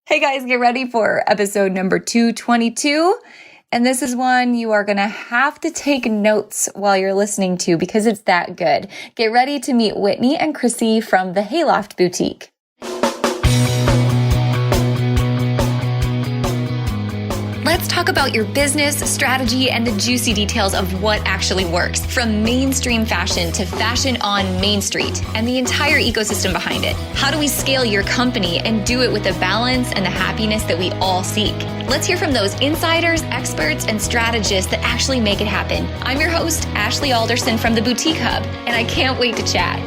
Hey guys, get ready for episode number 222. And this is one you are going to have to take notes while you're listening to because it's that good. Get ready to meet Whitney and Krisee from the Hayloft Boutique. Let's talk about your business, strategy, and the juicy details of what actually works, from mainstream fashion to fashion on Main Street and the entire ecosystem behind it. How do we scale your company and do it with the balance and the happiness that we all seek? Let's hear from those insiders, experts, and strategists that actually make it happen. I'm your host, Ashley Alderson from the Boutique Hub, and I can't wait to chat.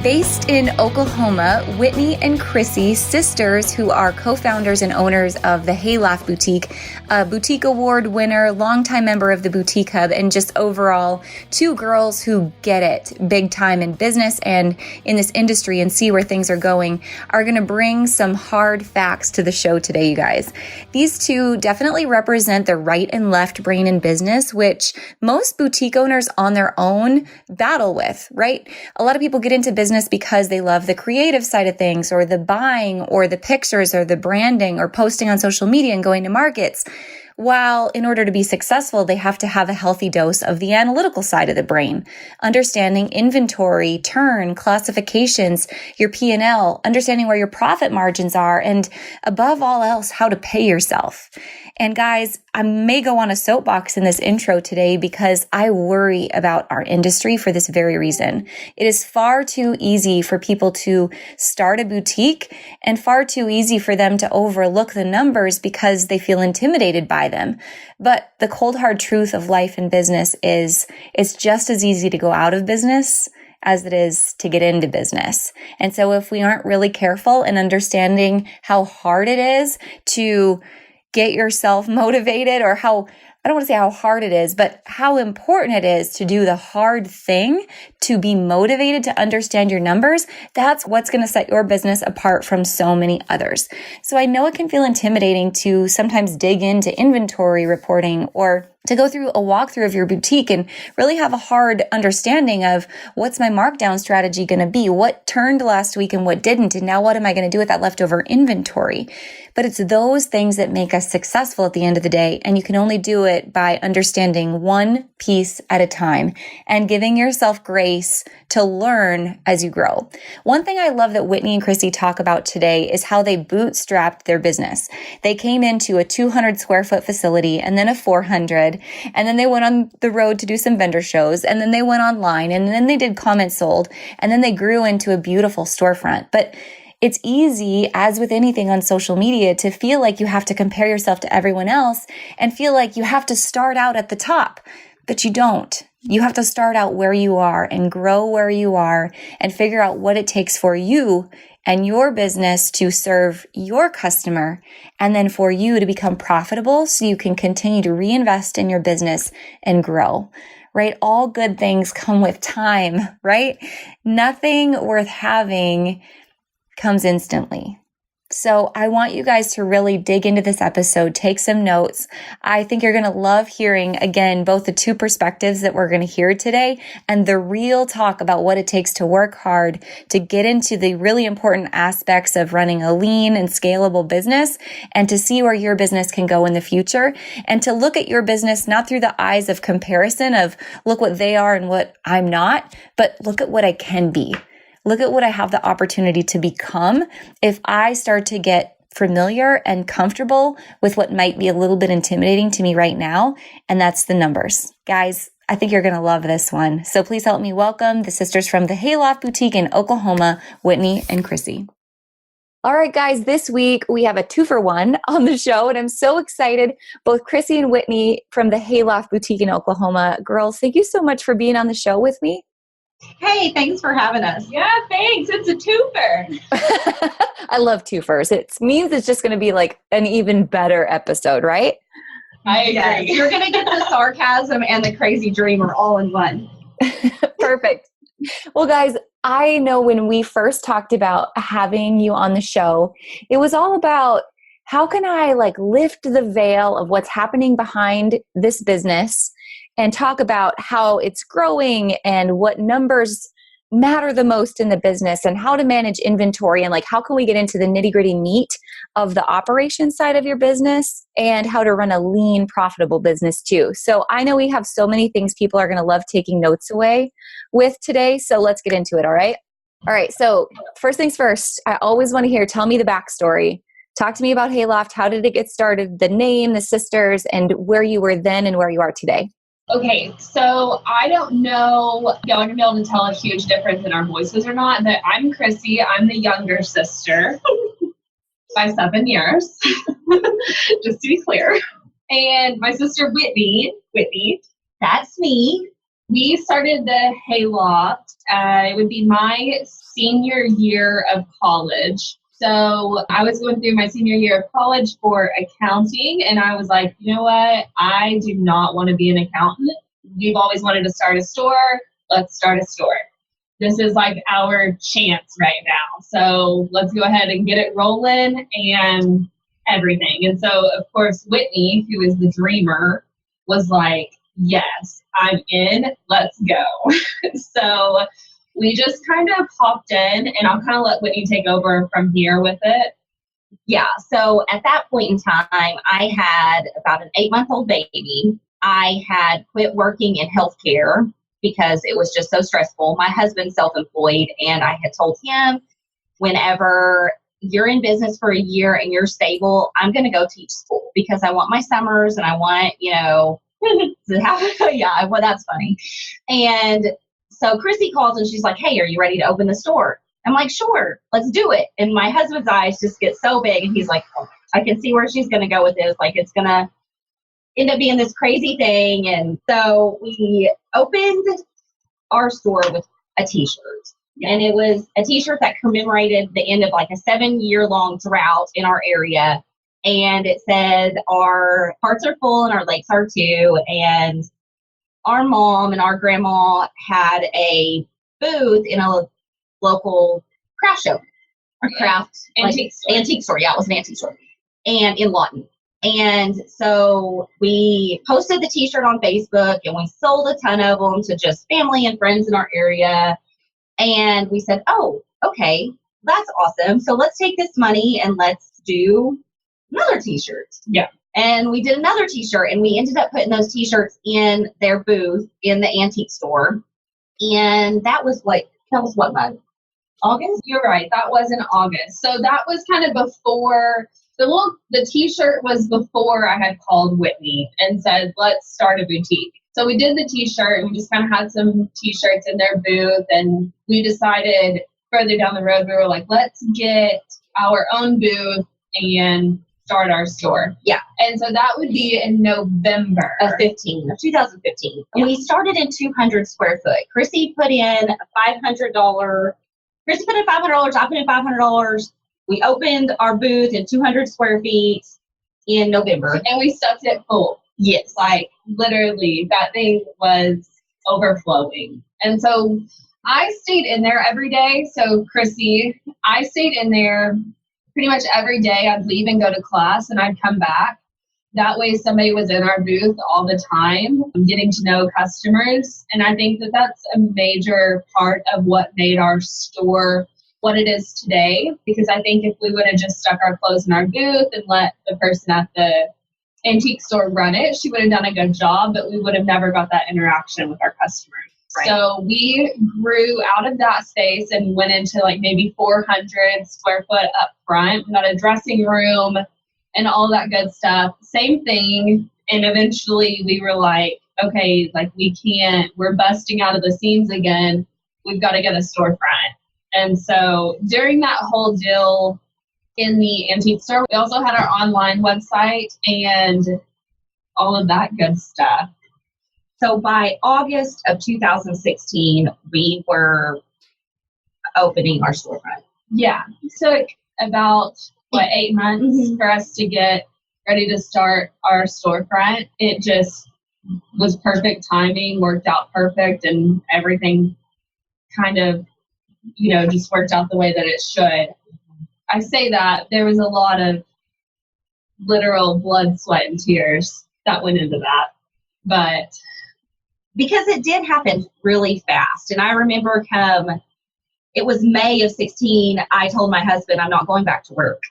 Based in Oklahoma, Whitney and Krisee, sisters who are co-founders and owners of the Hayloft Boutique, a Boutique Award winner, longtime member of the Boutique Hub, and just overall two girls who get it big time in business and in this industry and see where things are going, are going to bring some hard facts to the show today, you guys. These two definitely represent the right and left brain in business, which most boutique owners on their own battle with, right? A lot of people get into business because they love the creative side of things or the buying or the pictures or the branding or posting on social media and going to markets. While in order to be successful, they have to have a healthy dose of the analytical side of the brain, understanding inventory, turn, classifications, your P&L, understanding where your profit margins are, and above all else, how to pay yourself. And guys, I may go on a soapbox in this intro today because I worry about our industry for this very reason. It is far too easy for people to start a boutique and far too easy for them to overlook the numbers because they feel intimidated by them. But the cold hard truth of life and business is it's just as easy to go out of business as it is to get into business. And so if we aren't really careful in understanding how hard it is to get yourself motivated, or I don't want to say how hard it is, but how important it is to do the hard thing, to be motivated, to understand your numbers. That's what's going to set your business apart from so many others. So I know it can feel intimidating to sometimes dig into inventory reporting or to go through a walkthrough of your boutique and really have a hard understanding of what's my markdown strategy going to be, what turned last week and what didn't, and now what am I going to do with that leftover inventory? But it's those things that make us successful at the end of the day, and you can only do it by understanding one piece at a time and giving yourself grace to learn as you grow. One thing I love that Whitney and Krisee talk about today is how they bootstrapped their business. They came into a 200 square foot facility and then a 400, and then they went on the road to do some vendor shows, and then they went online, and then they did comments sold, and then they grew into a beautiful storefront. But it's easy, as with anything on social media, to feel like you have to compare yourself to everyone else and feel like you have to start out at the top, but you don't. You have to start out where you are and grow where you are and figure out what it takes for you and your business to serve your customer, and then for you to become profitable so you can continue to reinvest in your business and grow. Right? All good things come with time, right? Nothing worth having comes instantly. So I want you guys to really dig into this episode, take some notes. I think you're going to love hearing, again, both the two perspectives that we're going to hear today and the real talk about what it takes to work hard, to get into the really important aspects of running a lean and scalable business, and to see where your business can go in the future, and to look at your business not through the eyes of comparison of look what they are and what I'm not, but look at what I can be. Look at what I have the opportunity to become if I start to get familiar and comfortable with what might be a little bit intimidating to me right now, and that's the numbers. Guys, I think you're going to love this one. So please help me welcome the sisters from the Hayloft Boutique in Oklahoma, Whitney and Krisee. All right, guys, this week we have a 2-for-1 on the show, and I'm so excited. Both Krisee and Whitney from the Hayloft Boutique in Oklahoma. Girls, thank you so much for being on the show with me. Hey, thanks for having us. Yeah, thanks. It's a twofer. I love twofers. It means it's just going to be like an even better episode, right? I agree. Yes, you're going to get the sarcasm and the crazy dreamer all in one. Perfect. Well, guys, I know when we first talked about having you on the show, it was all about how can I lift the veil of what's happening behind this business and talk about how it's growing and what numbers matter the most in the business and how to manage inventory and like how can we get into the nitty-gritty meat of the operations side of your business and how to run a lean, profitable business too. So I know we have so many things people are going to love taking notes away with today. So let's get into it. All right. All right. So first things first, I always want to hear, tell me the backstory. Talk to me about Hayloft. How did it get started? The name, the sisters, and where you were then and where you are today. Okay, so I don't know if y'all are going to be able to tell a huge difference in our voices or not, but I'm Krisee. I'm the younger sister by 7 years, just to be clear. And my sister Whitney, that's me. We started the Hayloft. It would be my senior year of college. So I was going through my senior year of college for accounting, and I was like, you know what? I do not want to be an accountant. We've always wanted to start a store. Let's start a store. This is like our chance right now. So let's go ahead and get it rolling and everything. And so, of course, Whitney, who is the dreamer, was like, yes, I'm in. Let's go. So we just kind of hopped in, and I'll kind of let Whitney take over from here with it. Yeah. So at that point in time, I had about an 8-month-old baby. I had quit working in healthcare because it was just so stressful. My husband's self-employed, and I had told him, whenever you're in business for a year and you're stable, I'm going to go teach school because I want my summers and I want, to have, yeah, well, that's funny. And so Krisee calls and she's like, hey, are you ready to open the store? I'm like, sure, let's do it. And my husband's eyes just get so big, and he's like, oh, I can see where she's going to go with this. Like, it's going to end up being this crazy thing. And so we opened our store with a t-shirt. And it was a t-shirt that commemorated the end of like a 7-year-long drought in our area. And it said, our hearts are full and our lakes are too. And our mom and our grandma had a booth in a local craft show or craft antique store. Yeah, it was an antique store, and in Lawton. And so we posted the t-shirt on Facebook, and we sold a ton of them to just family and friends in our area. And we said, oh, okay, that's awesome. So let's take this money and let's do another t-shirt. Yeah. And we did another t-shirt, and we ended up putting those t-shirts in their booth in the antique store. And that was what month? August? You're right. That was in August. So that was kind of before the t-shirt was before I had called Whitney and said, let's start a boutique. So we did the t-shirt, and we just kind of had some t-shirts in their booth, and we decided further down the road, we were like, let's get our own booth and start our store. Yeah. And so that would be in November of 2015. And we started in 200 square foot. Krisee put in $500. Krisee put in $500. I put in $500. We opened our booth in 200 square feet in November. And we stuffed it full. Yes. Like, literally, that thing was overflowing. And so I stayed in there every day. So, Krisee, I stayed in there pretty much every day. I'd leave and go to class, and I'd come back. That way, somebody was in our booth all the time, getting to know customers. And I think that that's a major part of what made our store what it is today. Because I think if we would have just stuck our clothes in our booth and let the person at the antique store run it, she would have done a good job, but we would have never got that interaction with our customers. Right. So we grew out of that space and went into like maybe 400 square foot up front. We got a dressing room and all that good stuff. Same thing. And eventually we were like, okay, like we're busting out of the seams again. We've got to get a storefront. And so during that whole deal in the antique store, we also had our online website and all of that good stuff. So by August of 2016, we were opening our storefront. Yeah. It took about, 8 months for us to get ready to start our storefront. It just was perfect timing, worked out perfect, and everything kind of, just worked out the way that it should. I say that there was a lot of literal blood, sweat, and tears that went into that. But because it did happen really fast. And I remember it was May of 16, I told my husband, I'm not going back to work.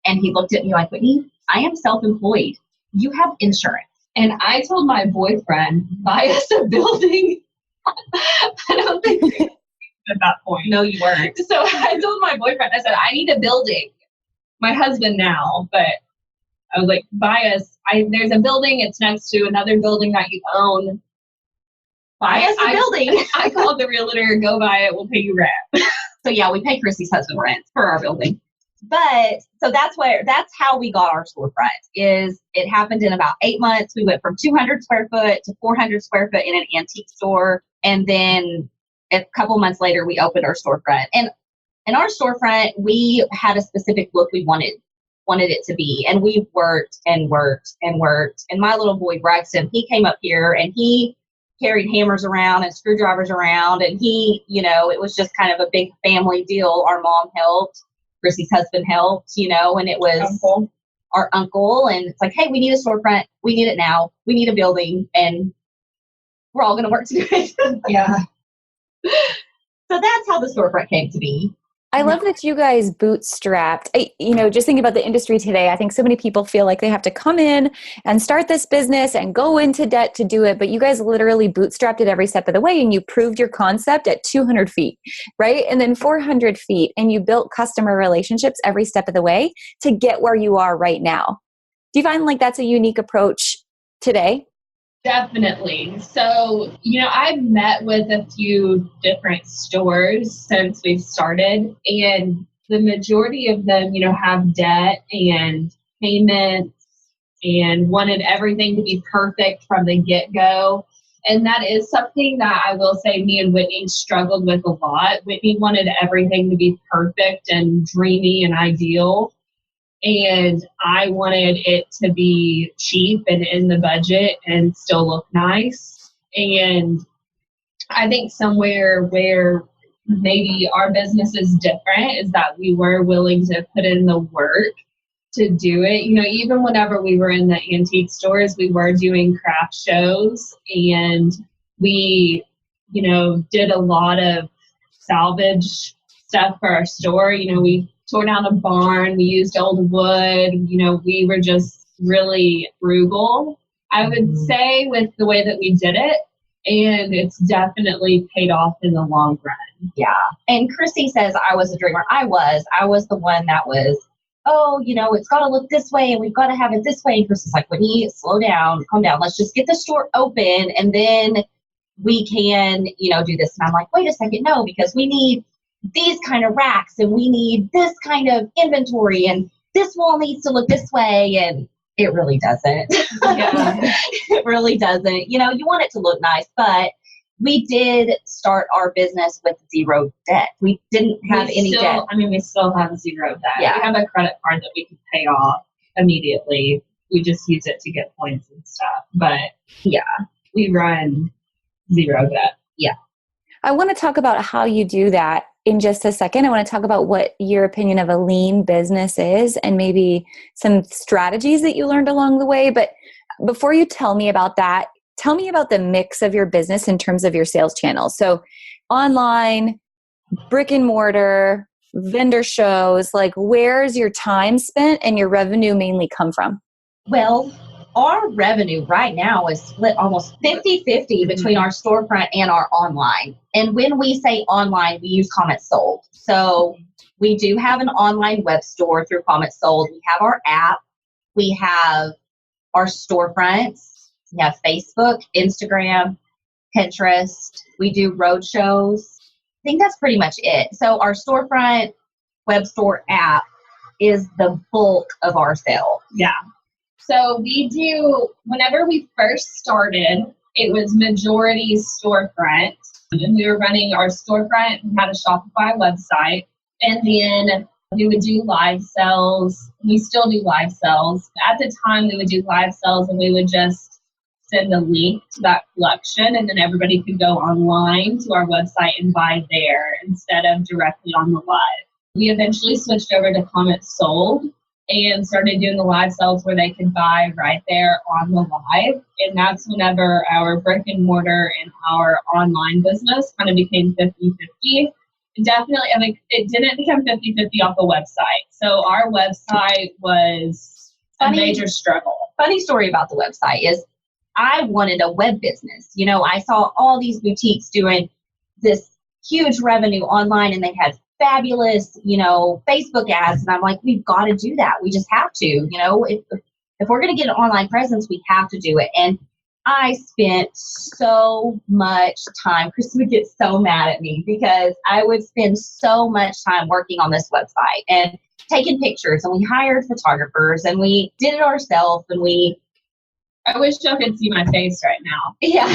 And he looked at me like, Whitney, I am self-employed. You have insurance. And I told my boyfriend, buy us a building. I don't think we were at that point. No, you weren't. So I told my boyfriend, I said, I need a building. My husband now, but I was like, buy us. There's a building. It's next to another building that you own. Buy us a building. I called the realtor, go buy it. We'll pay you rent. So yeah, we pay Krissee's husband rent for our building. But so that's how we got our storefront. Is it happened in about 8 months. We went from 200 square foot to 400 square foot in an antique store. And then a couple months later, we opened our storefront. And in our storefront, we had a specific look we wanted it to be. And we worked and worked and worked. And my little boy, Braxton, he came up here and he carried hammers around and screwdrivers around. And he, it was just kind of a big family deal. Our mom helped. Krissee's husband helped, and it was our uncle. And it's like, hey, we need a storefront. We need it now. We need a building. And we're all going to work to do it. Yeah. So that's how the storefront came to be. I love that you guys bootstrapped. Just thinking about the industry today, I think so many people feel like they have to come in and start this business and go into debt to do it. But you guys literally bootstrapped it every step of the way, and you proved your concept at 200 feet, right? And then 400 feet, and you built customer relationships every step of the way to get where you are right now. Do you find like that's a unique approach today? Definitely. So, I've met with a few different stores since we've started, and the majority of them, have debt and payments and wanted everything to be perfect from the get-go. And that is something that I will say me and Whitney struggled with a lot. Whitney wanted everything to be perfect and dreamy and ideal. And I wanted it to be cheap and in the budget and still look nice. And I think somewhere where maybe our business is different is that we were willing to put in the work to do it. Even whenever we were in the antique stores, we were doing craft shows, and we, did a lot of salvage stuff for our store. We tore down a barn, we used old wood, we were just really frugal, I would say, with the way that we did it. And it's definitely paid off in the long run. Yeah. And Krissee says I was a dreamer. I was the one that was, it's got to look this way and we've got to have it this way. And Krissee's like, Whitney, slow down, calm down. Let's just get the store open and then we can, do this. And I'm like, wait a second. No, because we need these kind of racks and we need this kind of inventory and this wall needs to look this way, and it really doesn't. Yeah. It really doesn't. You want it to look nice, but we did start our business with zero debt. We didn't have any debt. We still have zero debt. Yeah. We have a credit card that we can pay off immediately. We just use it to get points and stuff. But yeah, we run zero debt. Yeah. I want to talk about how you do that in just a second. I want to talk about what your opinion of a lean business is and maybe some strategies that you learned along the way. But before you tell me about that, tell me about the mix of your business in terms of your sales channels. So online, brick and mortar, vendor shows, like where's your time spent and your revenue mainly come from? Well, our revenue right now is split almost 50-50 between our storefront and our online. And when we say online, we use comments sold. So we do have an online web store through comments sold. We have our app. We have our storefronts. We have Facebook, Instagram, Pinterest. We do road shows. I think that's pretty much it. So our storefront, web store, app is the bulk of our sale. Yeah. So whenever we first started, it was majority storefront. And we were running our storefront. We had a Shopify website. And then we would do live sales. We still do live sales. At the time, we would do live sales and we would just send a link to that collection. And then everybody could go online to our website and buy there instead of directly on the live. We eventually switched over to comments sold. and started doing the live sales where they could buy right there on the live. And that's whenever our brick and mortar and our online business kind of became 50-50. Definitely, I mean, it didn't become 50-50 off the website. So our website was a major struggle. Funny story about the website is I wanted a web business. You know, I saw all these boutiques doing this huge revenue online, and they had fabulous, you know, Facebook ads. And I'm like, we've got to do that. We just have to, you know, if we're going to get an online presence, we have to do it. And I spent so much time. Krisee would get so mad at me because I would spend so much time working on this website and taking pictures, and we hired photographers, and we did it ourselves, and I wish y'all could see my face right now. Yeah.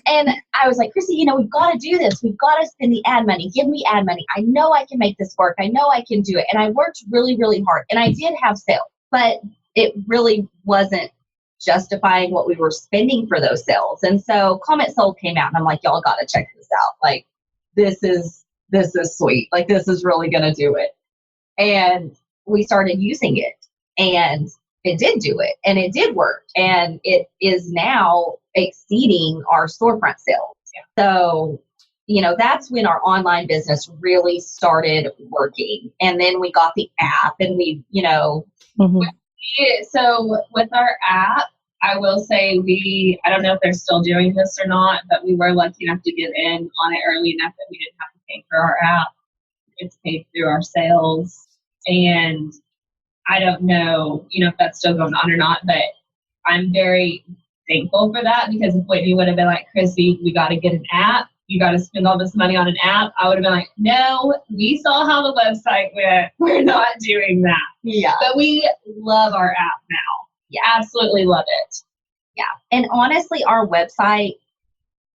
And I was like, Krisee, you know, we've got to do this. We've got to spend the ad money. Give me ad money. I know I can make this work. I know I can do it. And I worked really, really hard. And I did have sales, but it really wasn't justifying what we were spending for those sales. And so Comment Sold came out, and I'm like, y'all got to check this out. Like, this is sweet. Like, this is really going to do it. And we started using it, and it did do it, and it did work, and it is now exceeding our storefront sales. Yeah. So, you know, that's when our online business really started working. And then we got the app, and we, you know. Mm-hmm. So with our app, I will say I don't know if they're still doing this or not, but we were lucky enough to get in on it early enough that we didn't have to pay for our app. It's paid through our sales. And I don't know, you know, if that's still going on or not, but I'm very thankful for that, because if Whitney would have been like, Krisee, we got to get an app, you got to spend all this money on an app, I would have been like, no, we saw how the website went. We're not doing that. Yeah. But we love our app now. Yeah, absolutely love it. Yeah. And honestly, our website,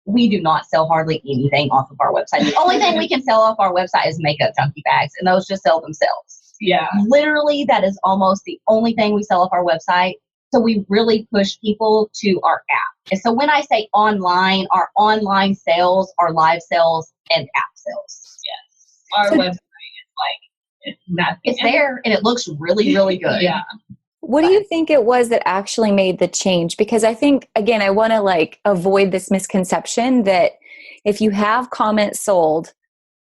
we do not sell hardly anything off of our website. The only thing we can sell off our website is makeup junkie bags, and those just sell themselves. Yeah. Literally, that is almost the only thing we sell off our website. So we really push people to our app. And so when I say online, our online sales are live sales and app sales. Yes. Our website is like nothing. It's there, and it looks really, really good. Yeah. What do you think it was that actually made the change? Because I think, again, I want to like avoid this misconception that if you have Comment Sold,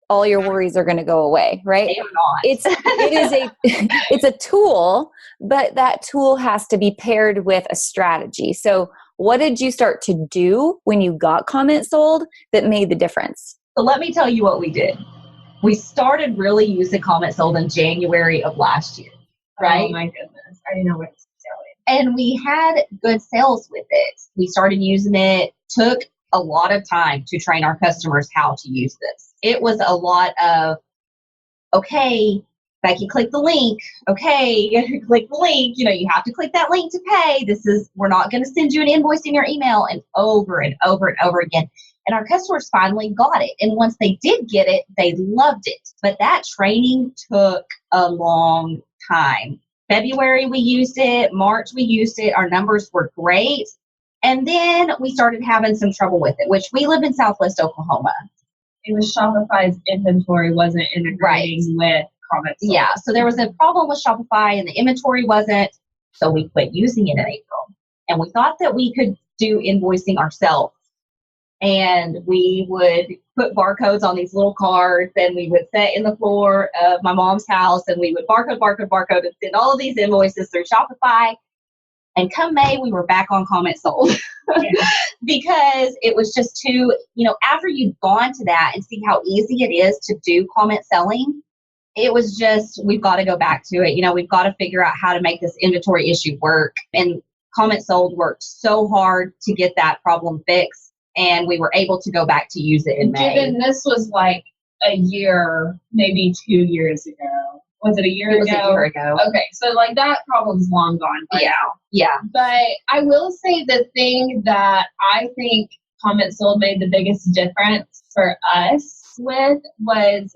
all your worries are going to go away, right? They are not. It's a tool, but that tool has to be paired with a strategy. So what did you start to do when you got Comment Sold that made the difference? So let me tell you what we did. We started really using Comment Sold in January of last year, right? Oh my goodness. I didn't know what to tell you. And we had good sales with it. We started using it, took a lot of time to train our customers how to use this. It was a lot of, okay, Becky, click the link. Okay, click the link. You know, you have to click that link to pay. We're not going to send you an invoice in your email, and over and over and over again. And our customers finally got it. And once they did get it, they loved it. But that training took a long time. February, we used it. March, we used it. Our numbers were great. And then we started having some trouble with it, which we live in Southwest Oklahoma. It was Shopify's inventory wasn't integrating with Comment Sold. Yeah, so there was a problem with Shopify, and the inventory wasn't. So we quit using it in April. And we thought that we could do invoicing ourselves. And we would put barcodes on these little cards, and we would sit in the floor of my mom's house, and we would barcode, and send all of these invoices through Shopify. And come May, we were back on Comment Sold because it was just too, you know, after you've gone to that and see how easy it is to do comment selling, it was just, we've got to go back to it. You know, we've got to figure out how to make this inventory issue work. And Comment Sold worked so hard to get that problem fixed. And we were able to go back to use it in May. Given this was like a year, maybe 2 years ago. Was it a year ago? It was a year ago. Okay, so like that problem's long gone by now. Yeah. But I will say the thing that I think Comment Sold made the biggest difference for us with was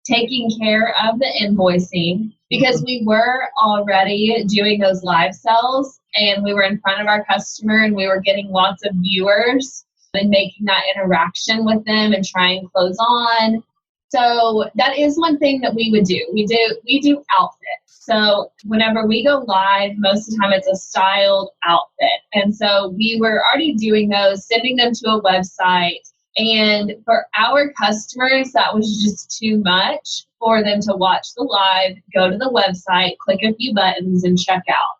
taking care of the invoicing, because we were already doing those live sells and we were in front of our customer and we were getting lots of viewers and making that interaction with them and trying clothes on. So that is one thing that we would do. We do outfits. So whenever we go live, most of the time it's a styled outfit. And so we were already doing those, sending them to a website. And for our customers, that was just too much for them to watch the live, go to the website, click a few buttons, and check out.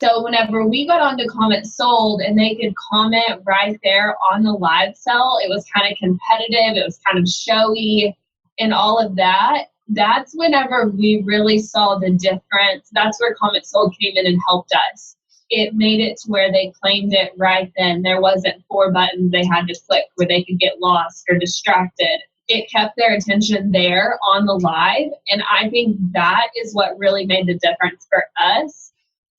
So whenever we got onto comment sold and they could comment right there on the live sell, it was kind of competitive, it was kind of showy and all of that. That's whenever we really saw the difference. That's where comment sold came in and helped us. It made it to where they claimed it right then. There wasn't 4 buttons they had to click where they could get lost or distracted. It kept their attention there on the live. And I think that is what really made the difference for us.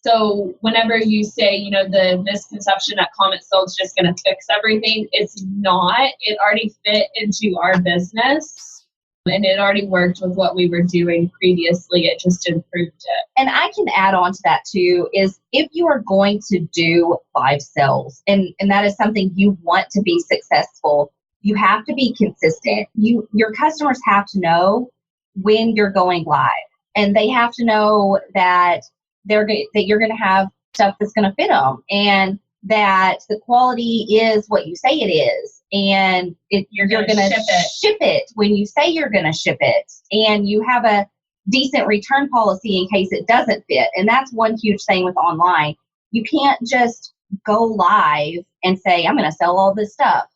So whenever you say, you know, the misconception that comment sold is just going to fix everything, it's not. It already fit into our business. And it already worked with what we were doing previously. It just improved it. And I can add on to that too, is if you are going to do live sales, and that is something you want to be successful, you have to be consistent. Your customers have to know when you're going live, and they have to know that you're going to have stuff that's going to fit them, and that the quality is what you say it is, and you're going to ship it when you say you're going to ship it, and you have a decent return policy in case it doesn't fit. And that's one huge thing with online. You can't just go live and say, I'm going to sell all this stuff,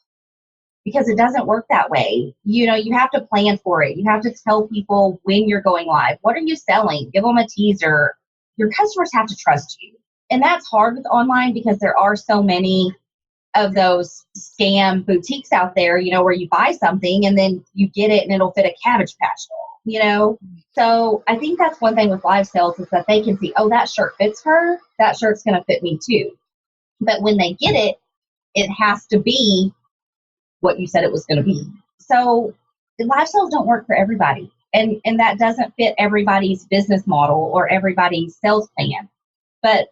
because it doesn't work that way. You know, you have to plan for it. You have to tell people when you're going live. What are you selling? Give them a teaser. Your customers have to trust you. And that's hard with online because there are so many of those scam boutiques out there, you know, where you buy something and then you get it and it'll fit a Cabbage Patch doll, you know? So I think that's one thing with live sales is that they can see, oh, that shirt fits her. That shirt's going to fit me too. But when they get it, it has to be what you said it was going to be. So live sales don't work for everybody. And that doesn't fit everybody's business model or everybody's sales plan. But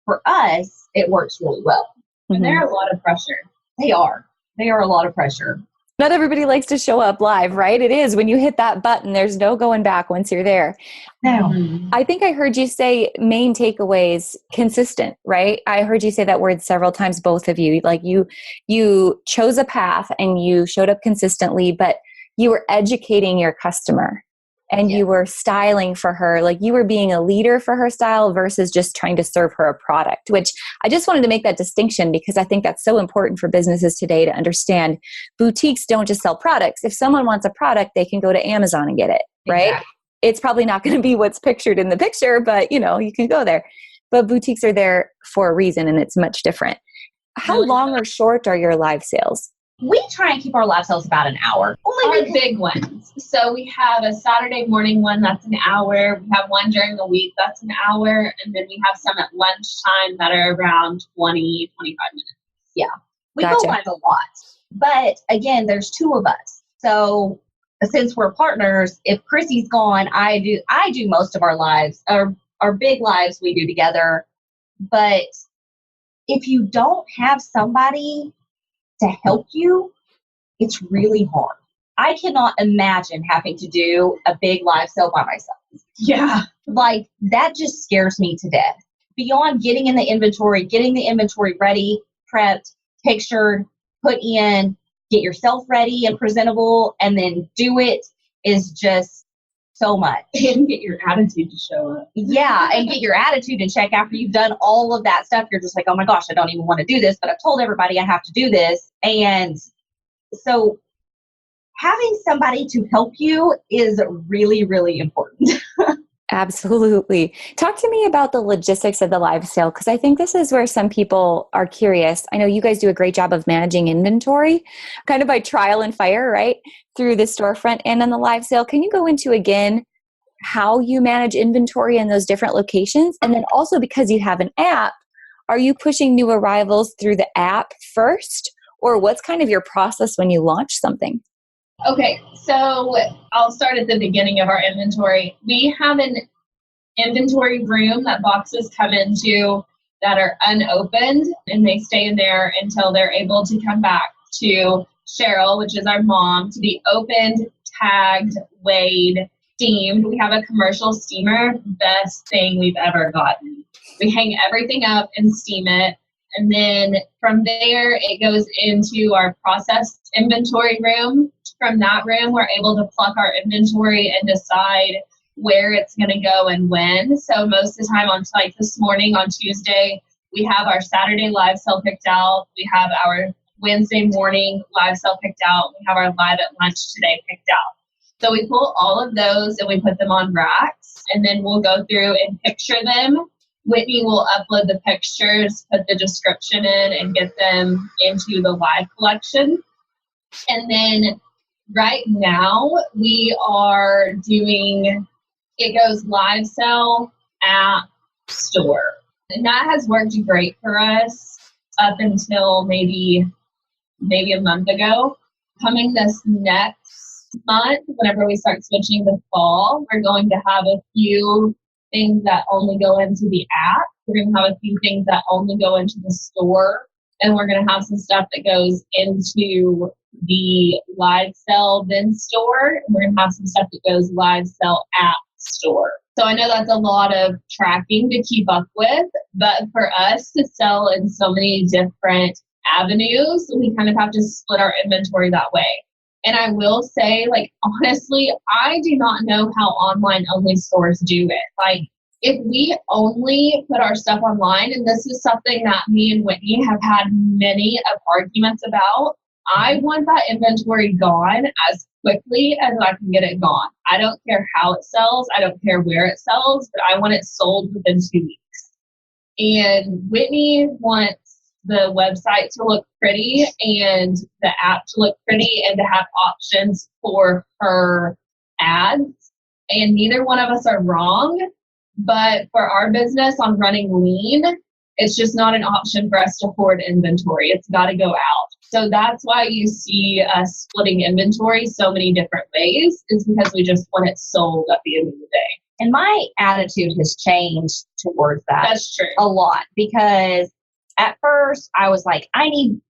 for us, it works really well. And they're a lot of pressure. They are a lot of pressure. Not everybody likes to show up live, right? It is. When you hit that button, there's no going back once you're there. No. I think I heard you say main takeaways, consistent, right? I heard you say that word several times, both of you. Like you chose a path and you showed up consistently, but you were educating your customer. And you were styling for her, like you were being a leader for her style versus just trying to serve her a product, which I just wanted to make that distinction because I think that's so important for businesses today to understand. Boutiques don't just sell products. If someone wants a product, they can go to Amazon and get it, right? Exactly. It's probably not going to be what's pictured in the picture, but you know, you can go there. But boutiques are there for a reason and it's much different. How long or short are your live sales? We try and keep our live sales about an hour. Only our big ones. So we have a Saturday morning one that's an hour. We have one during the week that's an hour. And then we have some at lunchtime that are around 20, 25 minutes. Yeah. We go live a lot. But again, there's 2 of us. So since we're partners, if Krissee's gone, I do most of our lives. Our big lives we do together. But if you don't have somebody to help you, it's really hard. I cannot imagine having to do a big live sale by myself. Yeah. Like that just scares me to death. Beyond getting the inventory ready, prepped, pictured, put in, get yourself ready and presentable, and then do it is just so much. And get your attitude to show up. Yeah, and get your attitude in check after you've done all of that stuff. You're just like, oh my gosh, I don't even want to do this, but I've told everybody I have to do this. And so having somebody to help you is really, really important. Absolutely. Talk to me about the logistics of the live sale, because I think this is where some people are curious. I know you guys do a great job of managing inventory, kind of by trial and fire, right? Through the storefront and on the live sale. Can you go into, again, how you manage inventory in those different locations? And then also, because you have an app, are you pushing new arrivals through the app first? Or what's kind of your process when you launch something? Okay, so I'll start at the beginning of our inventory. We have an inventory room that boxes come into that are unopened, and they stay in there until they're able to come back to Cheryl, which is our mom, to be opened, tagged, weighed, steamed. We have a commercial steamer, best thing we've ever gotten. We hang everything up and steam it. And then from there, it goes into our processed inventory room. From that room, we're able to pluck our inventory and decide where it's going to go and when. So most of the time on like this morning on Tuesday, we have our Saturday live sale picked out. We have our Wednesday morning live sale picked out. We have our live at lunch today picked out. So we pull all of those and we put them on racks, and then we'll go through and picture them. Whitney will upload the pictures, put the description in, and get them into the live collection. And then right now we are doing, it goes live sell, app, store. And that has worked great for us up until maybe a month ago. Coming this next month, whenever we start switching to fall, we're going to have a few things that only go into the app. We're going to have a few things that only go into the store. And we're going to have some stuff that goes into the live sell then store. And we're going to have some stuff that goes live sell app store. So I know that's a lot of tracking to keep up with, but for us to sell in so many different avenues, we kind of have to split our inventory that way. And I will say, like, honestly, I do not know how online only stores do it. Like, if we only put our stuff online, and this is something that me and Whitney have had many of arguments about, I want that inventory gone as quickly as I can get it gone. I don't care how it sells. I don't care where it sells, but I want it sold within 2 weeks. And Whitney wants the website to look pretty and the app to look pretty and to have options for her ads. And neither one of us are wrong, but for our business on running lean, it's just not an option for us to hoard inventory. It's got to go out. So that's why you see us splitting inventory so many different ways, is because we just want it sold at the end of the day. And my attitude has changed towards that. That's true. A lot, because at first I was like, I need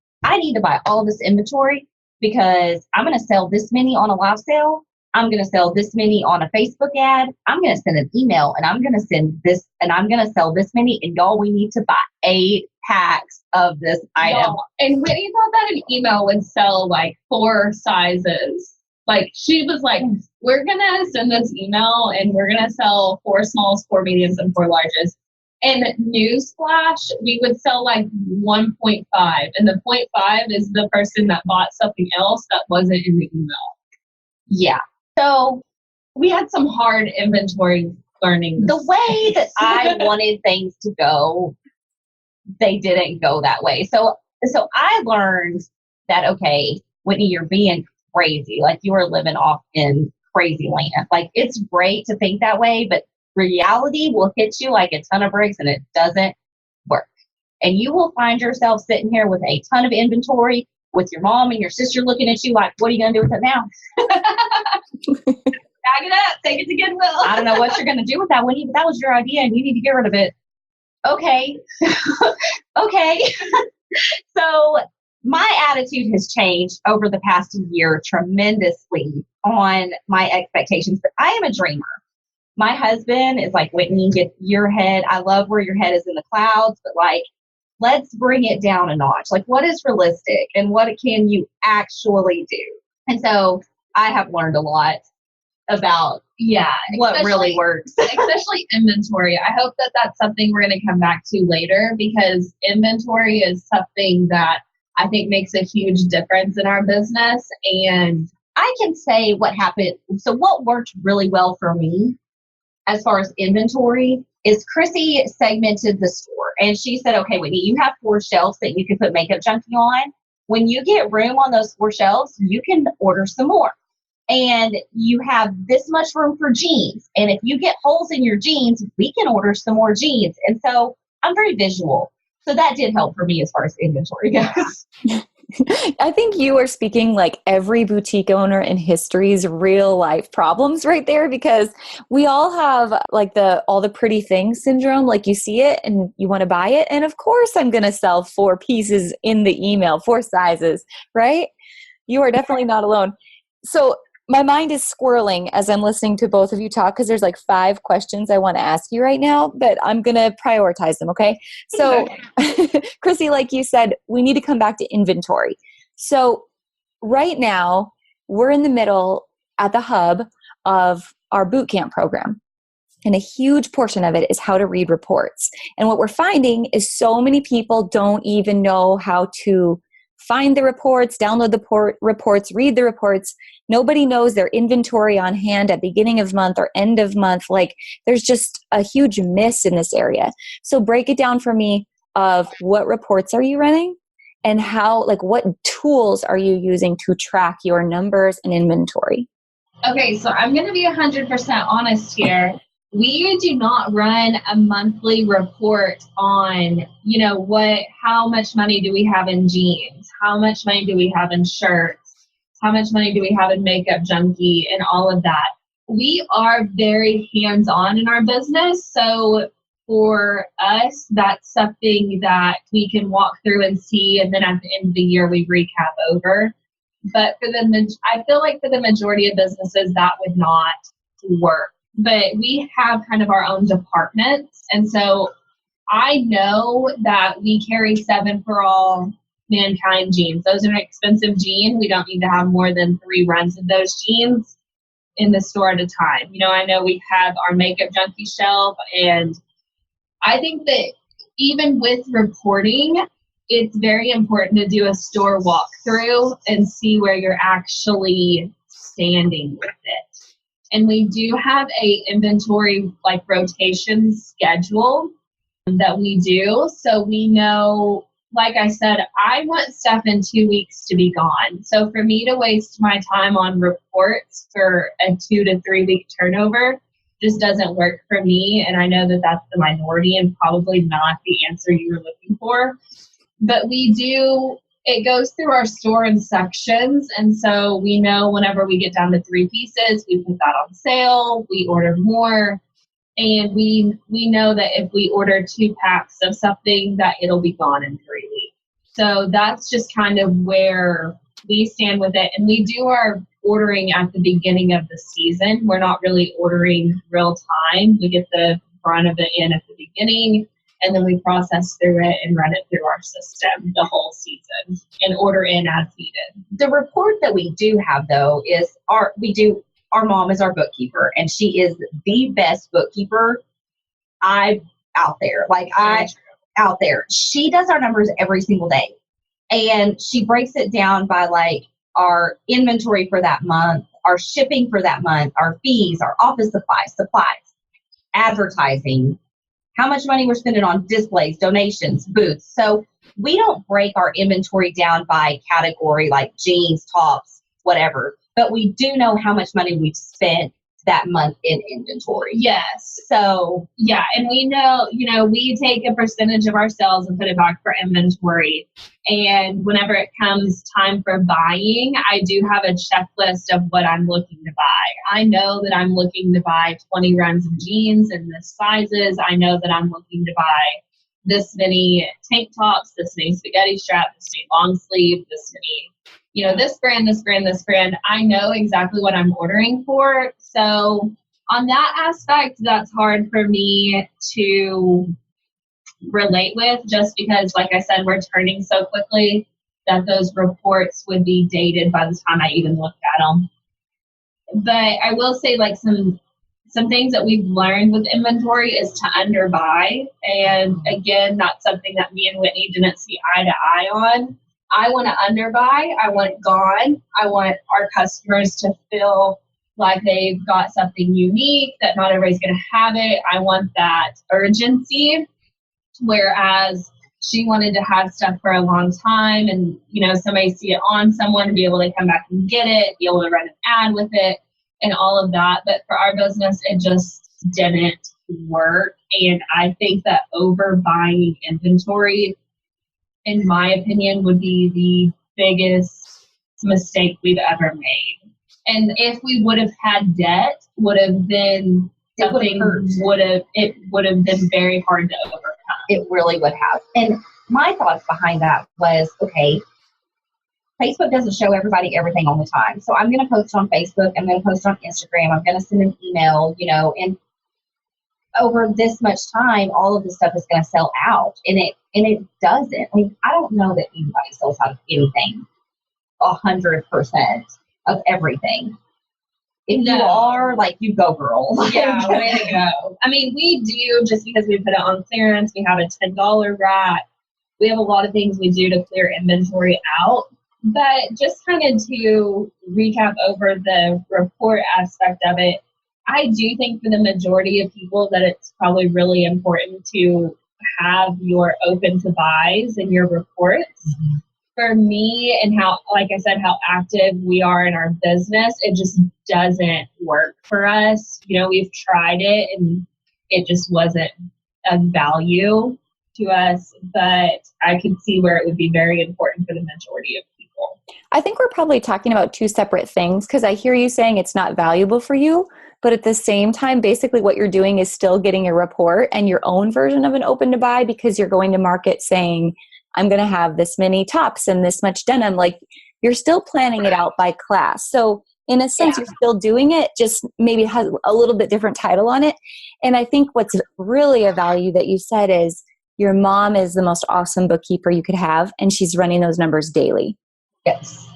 to buy all this inventory because I'm going to sell this many on a live sale. I'm going to sell this many on a Facebook ad. I'm going to send an email and I'm going to send this and I'm going to sell this many. And y'all, we need to buy 8 packs of this item. Y'all. And Whitney thought that an email would sell like 4 sizes. Like, she was like, we're going to send this email and we're going to sell 4 smalls, 4 mediums, and 4 larges. And newsflash, we would sell like 1.5. And the 0.5 is the person that bought something else that wasn't in the email. Yeah. So we had some hard inventory learning. The way that I wanted things to go, they didn't go that way. So I learned that, okay, Whitney, you're being crazy. Like, you are living off in crazy land. Like, it's great to think that way, but reality will hit you like a ton of bricks and it doesn't work. And you will find yourself sitting here with a ton of inventory with your mom and your sister looking at you like, what are you going to do with it now? Bag it up, take it to Goodwill. I don't know what you're going to do with that, Whitney, but that was your idea and you need to get rid of it. Okay. Okay. So my attitude has changed over the past year tremendously on my expectations, but I am a dreamer. My husband is like, Whitney, get your head. I love where your head is in the clouds, but like, let's bring it down a notch. Like, what is realistic and what can you actually do? And so I have learned a lot about what really works. Especially inventory. I hope that that's something we're going to come back to later, because inventory is something that I think makes a huge difference in our business. And I can say what happened. So what worked really well for me as far as inventory is Krissee segmented the store. And she said, okay, Whitney, you have 4 shelves that you can put makeup junkie on. When you get room on those 4 shelves, you can order some more. And you have this much room for jeans. And if you get holes in your jeans, we can order some more jeans. And so I'm very visual. So that did help for me as far as inventory goes. I think you are speaking like every boutique owner in history's real life problems right there, because we all have like all the pretty things syndrome. Like, you see it and you want to buy it. And of course I'm going to sell 4 pieces in the email, 4 sizes, right? You are definitely not alone. So my mind is squirreling as I'm listening to both of you talk because there's like 5 questions I want to ask you right now, but I'm going to prioritize them, okay? So, Krissee, like you said, we need to come back to inventory. So right now, we're in the middle at the hub of our bootcamp program. And a huge portion of it is how to read reports. And what we're finding is so many people don't even know how to find the reports, download the reports, read the reports. Nobody knows their inventory on hand at beginning of month or end of month. Like there's just a huge miss in this area. So break it down for me of what reports are you running and how, like what tools are you using to track your numbers and inventory? Okay, so I'm going to be 100% honest here. We do not run a monthly report on, how much money do we have in jeans? How much money do we have in shirts? How much money do we have in Makeup Junkie and all of that? We are very hands-on in our business. So for us, that's something that we can walk through and see. And then at the end of the year, we recap over. But I feel like for the majority of businesses, that would not work. But we have kind of our own departments. And so I know that we carry 7 for All Mankind jeans. Those are an expensive jean. We don't need to have more than 3 runs of those jeans in the store at a time. I know we have our Makeup Junkie shelf. And I think that even with reporting, it's very important to do a store walkthrough and see where you're actually standing with it. And we do have a inventory like rotation schedule that we do. So we know, like I said, I want stuff in 2 weeks to be gone. So for me to waste my time on reports for a 2 to 3 week turnover just doesn't work for me. And I know that that's the minority and probably not the answer you were looking for. But it goes through our store in sections. And so we know whenever we get down to 3 pieces, we put that on sale, we order more. And we know that if we order 2 packs of something, that it'll be gone in 3 weeks. So that's just kind of where we stand with it. And we do our ordering at the beginning of the season. We're not really ordering real time. We get the brunt of it in at the beginning. And then we process through it and run it through our system the whole season and order in as needed. The report that we do have, though, is our mom is our bookkeeper, and she is the best bookkeeper out there. Out there. She does our numbers every single day. And she breaks it down by like our inventory for that month, our shipping for that month, our fees, our office supplies, advertising, how much money we're spending on displays, donations, booths. So we don't break our inventory down by category like jeans, tops, whatever. But we do know how much money we've spent that month in inventory. Yes. So, yeah. And we know, we take a percentage of our sales and put it back for inventory. And whenever it comes time for buying, I do have a checklist of what I'm looking to buy. I know that I'm looking to buy 20 runs of jeans in this sizes. I know that I'm looking to buy this many tank tops, this many spaghetti strap, this many long sleeve, this many, this brand, this brand, this brand. I know exactly what I'm ordering for. So on that aspect, that's hard for me to relate with, just because, like I said, we're turning so quickly that those reports would be dated by the time I even looked at them. But I will say, like, some things that we've learned with inventory is to underbuy. And again, that's something that me and Whitney didn't see eye to eye on. I want to underbuy. I want it gone. I want our customers to feel like they've got something unique, that not everybody's going to have it. I want that urgency. Whereas she wanted to have stuff for a long time and, somebody see it on someone and be able to come back and get it, be able to run an ad with it and all of that. But for our business, it just didn't work. And I think that overbuying inventory, in my opinion, would be the biggest mistake we've ever made. And if we would have had debt, would have been something it would have been very hard to overcome. It really would have. And my thoughts behind that was, okay, Facebook doesn't show everybody everything all the time. So I'm going to post on Facebook. I'm going to post on Instagram. I'm going to send an email, and over this much time, all of this stuff is going to sell out. And it doesn't. I mean, I don't know that anybody sells out of anything 100% of everything. If you are, like, you go, girl. Yeah, way to go. I mean, we do, just because we put it on clearance, we have a $10 rack. We have a lot of things we do to clear inventory out. But just kind of to recap over the report aspect of it, I do think for the majority of people that it's probably really important to have your open to buys in your reports. Mm-hmm. For me, and how, like I said, how active we are in our business, it just doesn't work for us. We've tried it and it just wasn't of value to us, but I can see where it would be very important for the majority of people. I think we're probably talking about two separate things, because I hear you saying it's not valuable for you, but at the same time, basically what you're doing is still getting a report and your own version of an open to buy, because you're going to market saying, I'm going to have this many tops and this much denim. Like, you're still planning it out by class. So in a sense, You're still doing it, just maybe it has a little bit different title on it. And I think what's really a value that you said is your mom is the most awesome bookkeeper you could have, and she's running those numbers daily. Yes.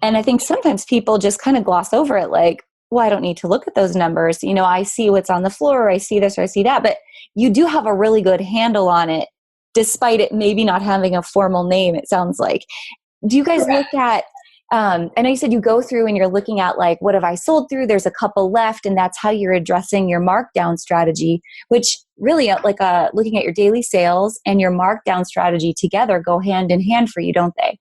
And I think sometimes people just kind of gloss over it, like, well, I don't need to look at those numbers. I see what's on the floor, or I see this, or I see that. But you do have a really good handle on it, despite it maybe not having a formal name, it sounds like. Do you guys look at, I know you said you go through and you're looking at, like, what have I sold through? There's a couple left, and that's how you're addressing your markdown strategy, which really, looking at your daily sales and your markdown strategy together go hand in hand for you, don't they?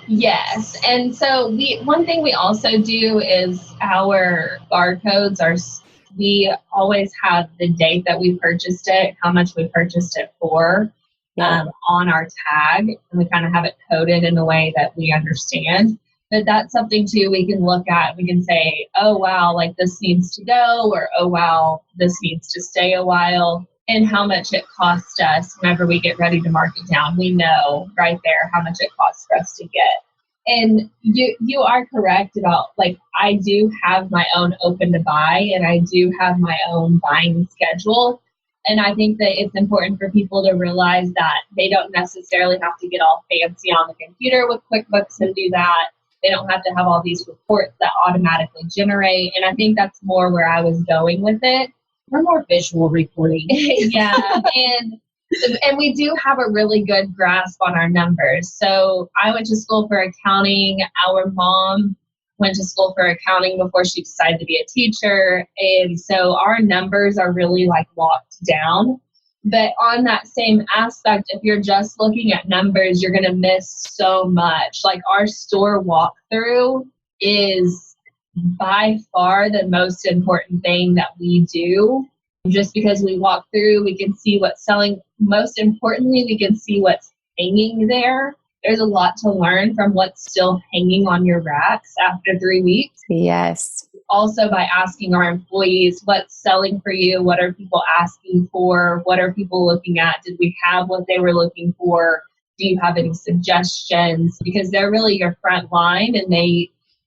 Yes. And so one thing we also do is our barcodes we always have the date that we purchased it, how much we purchased it for. On our tag, and we kind of have it coded in a way that we understand. But that's something too we can look at. We can say, oh wow, like this needs to go, or oh wow, this needs to stay a while, and how much it costs us whenever we get ready to mark it down. We know right there how much it costs for us to get. And you are correct about, like, I do have my own open to buy, and I do have my own buying schedule. And I think that it's important for people to realize that they don't necessarily have to get all fancy on the computer with QuickBooks and do that. They don't have to have all these reports that automatically generate. And I think that's more where I was going with it. We're more visual reporting. Yeah. And we do have a really good grasp on our numbers. So I went to school for accounting. Our mom went to school for accounting before she decided to be a teacher. And so our numbers are really, like, locked down. But on that same aspect, if you're just looking at numbers, you're going to miss so much. Like, our store walkthrough is by far the most important thing that we do. Just because we walk through, we can see what's selling. Most importantly, we can see what's hanging there. There's a lot to learn from what's still hanging on your racks after 3 weeks. Yes. Also, by asking our employees, what's selling for you? What are people asking for? What are people looking at? Did we have what they were looking for? Do you have any suggestions? Because they're really your front line, and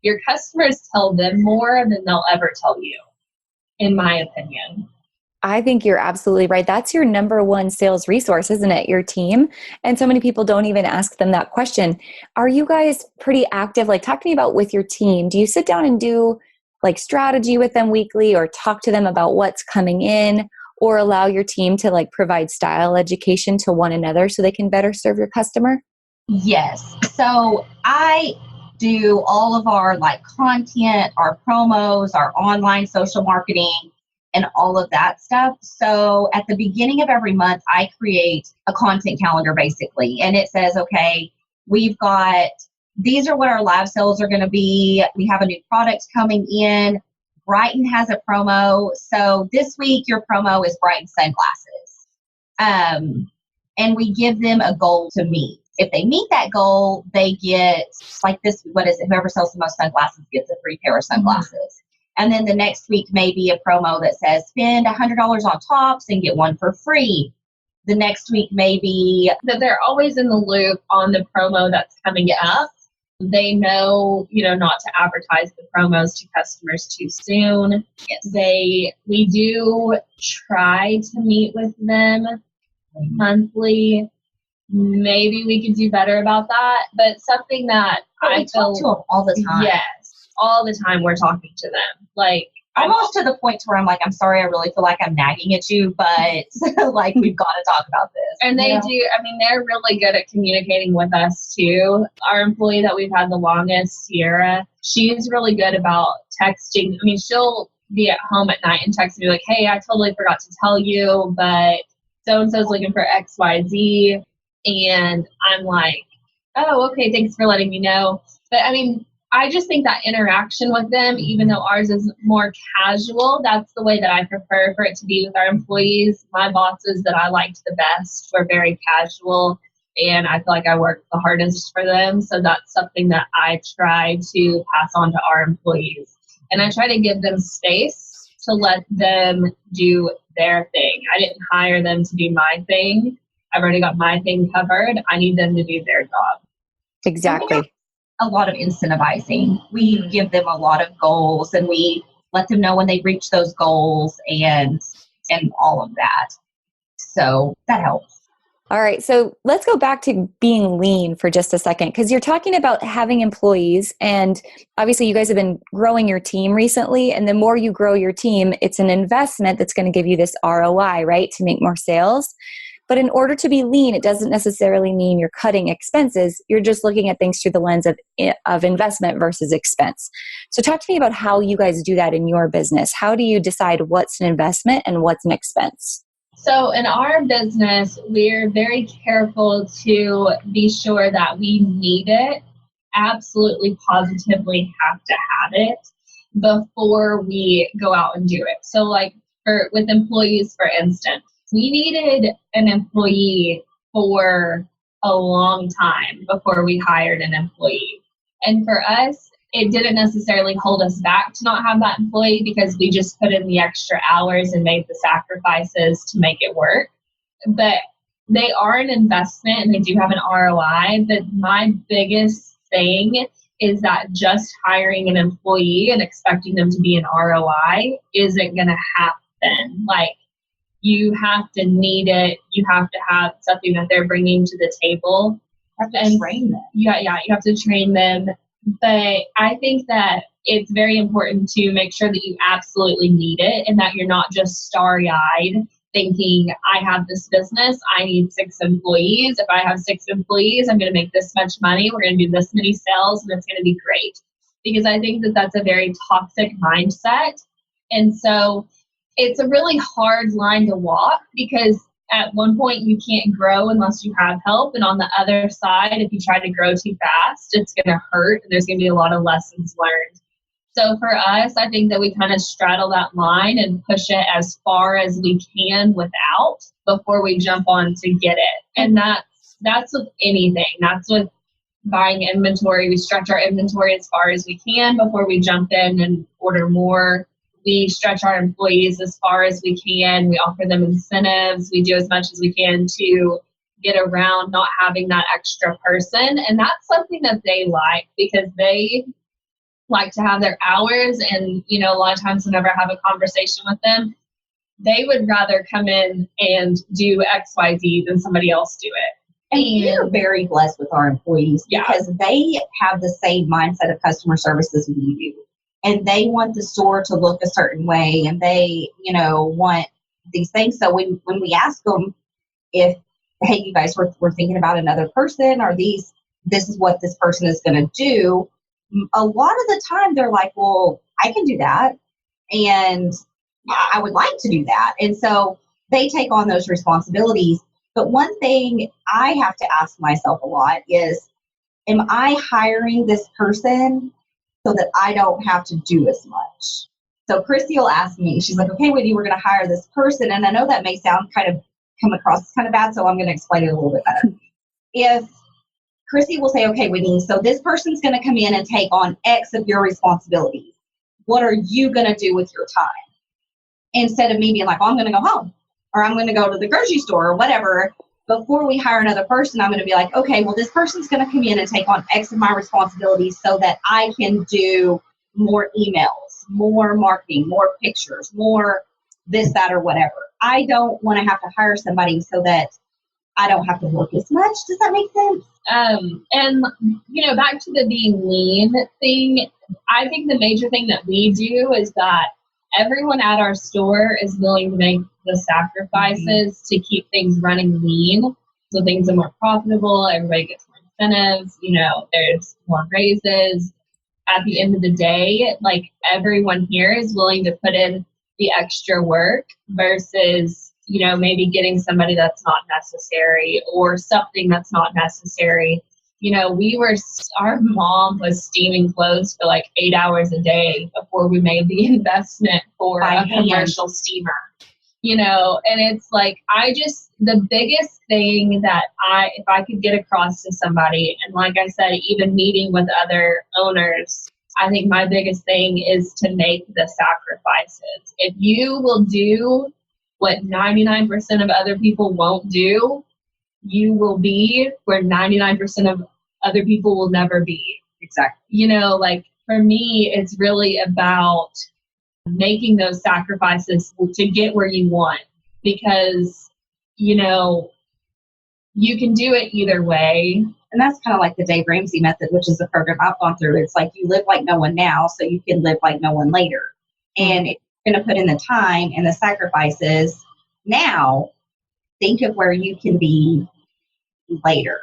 your customers tell them more than they'll ever tell you, in my opinion. I think you're absolutely right. That's your number one sales resource, isn't it? Your team. And so many people don't even ask them that question. Are you guys pretty active? Like, talk to me about with your team. Do you sit down and do, like, strategy with them weekly, or talk to them about what's coming in, or allow your team to, like, provide style education to one another so they can better serve your customer? Yes. So I do all of our, like, content, our promos, our online social marketing, and all of that stuff. So at the beginning of every month, I create a content calendar, basically. And it says, okay, these are what our live sales are going to be. We have a new product coming in. Brighton has a promo. So this week, your promo is Brighton sunglasses. And we give them a goal to meet. If they meet that goal, they get, like, this, whoever sells the most sunglasses gets a free pair of sunglasses. Mm-hmm. And then the next week may be a promo that says spend $100 on tops and get one for free. The next week may be that they're always in the loop on the promo that's coming up. They know, not to advertise the promos to customers too soon. Yes. We do try to meet with them monthly. Maybe we could do better about that, but something that I talk to them all the time. Yes, all the time we're talking to them. Like, almost to the point where I'm like, I'm sorry, I really feel like I'm nagging at you, but like, we've got to talk about this. And they do, they're really good at communicating with us too. Our employee that we've had the longest, Sierra, she's really good about texting. She'll be at home at night and text me like, hey, I totally forgot to tell you, but so-and-so's looking for XYZ. And I'm like, oh, okay, thanks for letting me know. But I just think that interaction with them, even though ours is more casual, that's the way that I prefer for it to be with our employees. My bosses that I liked the best were very casual, and I feel like I worked the hardest for them. So that's something that I try to pass on to our employees. And I try to give them space to let them do their thing. I didn't hire them to do my thing. I've already got my thing covered. I need them to do their job. Exactly. A lot of incentivizing. We give them a lot of goals, and we let them know when they reach those goals and all of that. So that helps. All right. So let's go back to being lean for just a second, because you're talking about having employees, and obviously you guys have been growing your team recently. And the more you grow your team, it's an investment that's going to give you this ROI, right? To make more sales. But in order to be lean, it doesn't necessarily mean you're cutting expenses. You're just looking at things through the lens of investment versus expense. So talk to me about how you guys do that in your business. How do you decide what's an investment and what's an expense? So in our business, we're very careful to be sure that we need it, absolutely positively have to have it before we go out and do it. So like with employees, for instance, we needed an employee for a long time before we hired an employee. And for us, it didn't necessarily hold us back to not have that employee because we just put in the extra hours and made the sacrifices to make it work. But they are an investment and they do have an ROI. But my biggest thing is that just hiring an employee and expecting them to be an ROI isn't going to happen. Like, you have to need it. You have to have something that they're bringing to the table. You have to train them. Yeah, you have to train them. But I think that it's very important to make sure that you absolutely need it and that you're not just starry-eyed thinking, I have this business, I need 6 employees. If I have 6 employees, I'm going to make this much money. We're going to do this many sales and it's going to be great. Because I think that that's a very toxic mindset. And so it's a really hard line to walk because at one point you can't grow unless you have help. And on the other side, if you try to grow too fast, it's going to hurt. And there's going to be a lot of lessons learned. So for us, I think that we kind of straddle that line and push it as far as we can without before we jump on to get it. And that's with anything. That's with buying inventory. We stretch our inventory as far as we can before we jump in and order more. We stretch our employees as far as we can. We offer them incentives. We do as much as we can to get around not having that extra person. And that's something that they like because they like to have their hours. And, a lot of times whenever I have a conversation with them, they would rather come in and do XYZ than somebody else do it. And we're very blessed with our employees because they have the same mindset of customer service as we do. And they want the store to look a certain way and they, want these things. So when we ask them if, hey, you guys, we're thinking about another person or this is what this person is going to do, a lot of the time they're like, well, I can do that. And I would like to do that. And so they take on those responsibilities. But one thing I have to ask myself a lot is, am I hiring this person so that I don't have to do as much? So Krisee will ask me, she's like, okay, Whitney, we're going to hire this person. And I know that may sound come across kind of bad, so I'm going to explain it a little bit better. If Krisee will say, okay, Whitney, so this person's going to come in and take on X of your responsibilities. What are you going to do with your time? Instead of me being like, well, I'm going to go home or I'm going to go to the grocery store or whatever. before we hire another person, I'm going to be like, okay, well, this person's going to come in and take on X of my responsibilities so that I can do more emails, more marketing, more pictures, more this, that, or whatever. I don't want to have to hire somebody so that I don't have to work as much. Does that make sense? And, back to the being lean thing, I think the major thing that we do is that everyone at our store is willing to make the sacrifices to keep things running lean. So things are more profitable, everybody gets more incentives, there's more raises. At the end of the day, like everyone here is willing to put in the extra work versus, maybe getting somebody that's not necessary or something that's not necessary. Our mom was steaming clothes for like 8 hours a day before we made the investment for a commercial steamer, and it's like, the biggest thing that if I could get across to somebody, and like I said, even meeting with other owners, I think my biggest thing is to make the sacrifices. If you will do what 99% of other people won't do, you will be where 99% of other people will never be. Exactly. Like for me, it's really about making those sacrifices to get where you want, because, you can do it either way. And that's kind of like the Dave Ramsey method, which is the program I've gone through. It's like you live like no one now, so you can live like no one later. And if you're going to put in the time and the sacrifices now, think of where you can be later.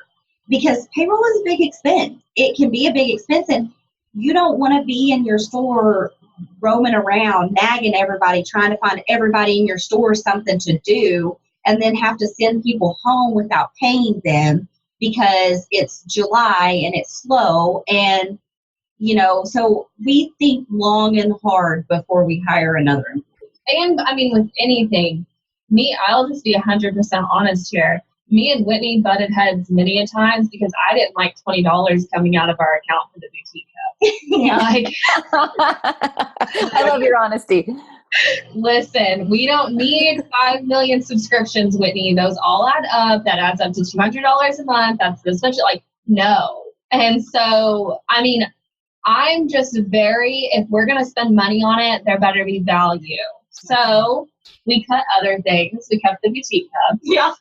Because payroll is a big expense. It can be a big expense, and you don't want to be in your store roaming around, nagging everybody, trying to find everybody in your store something to do, and then have to send people home without paying them because it's July and it's slow. And, so we think long and hard before we hire another employee. And with anything, I'll just be 100% honest here. Me and Whitney butted heads many a times because I didn't like $20 coming out of our account for the boutique hub. I love your honesty. Listen, we don't need 5 million subscriptions, Whitney. Those all add up. That adds up to $200 a month. That's this much. No. And so, I'm just if we're going to spend money on it, there better be value. So we cut other things. We kept the boutique hub. Yeah.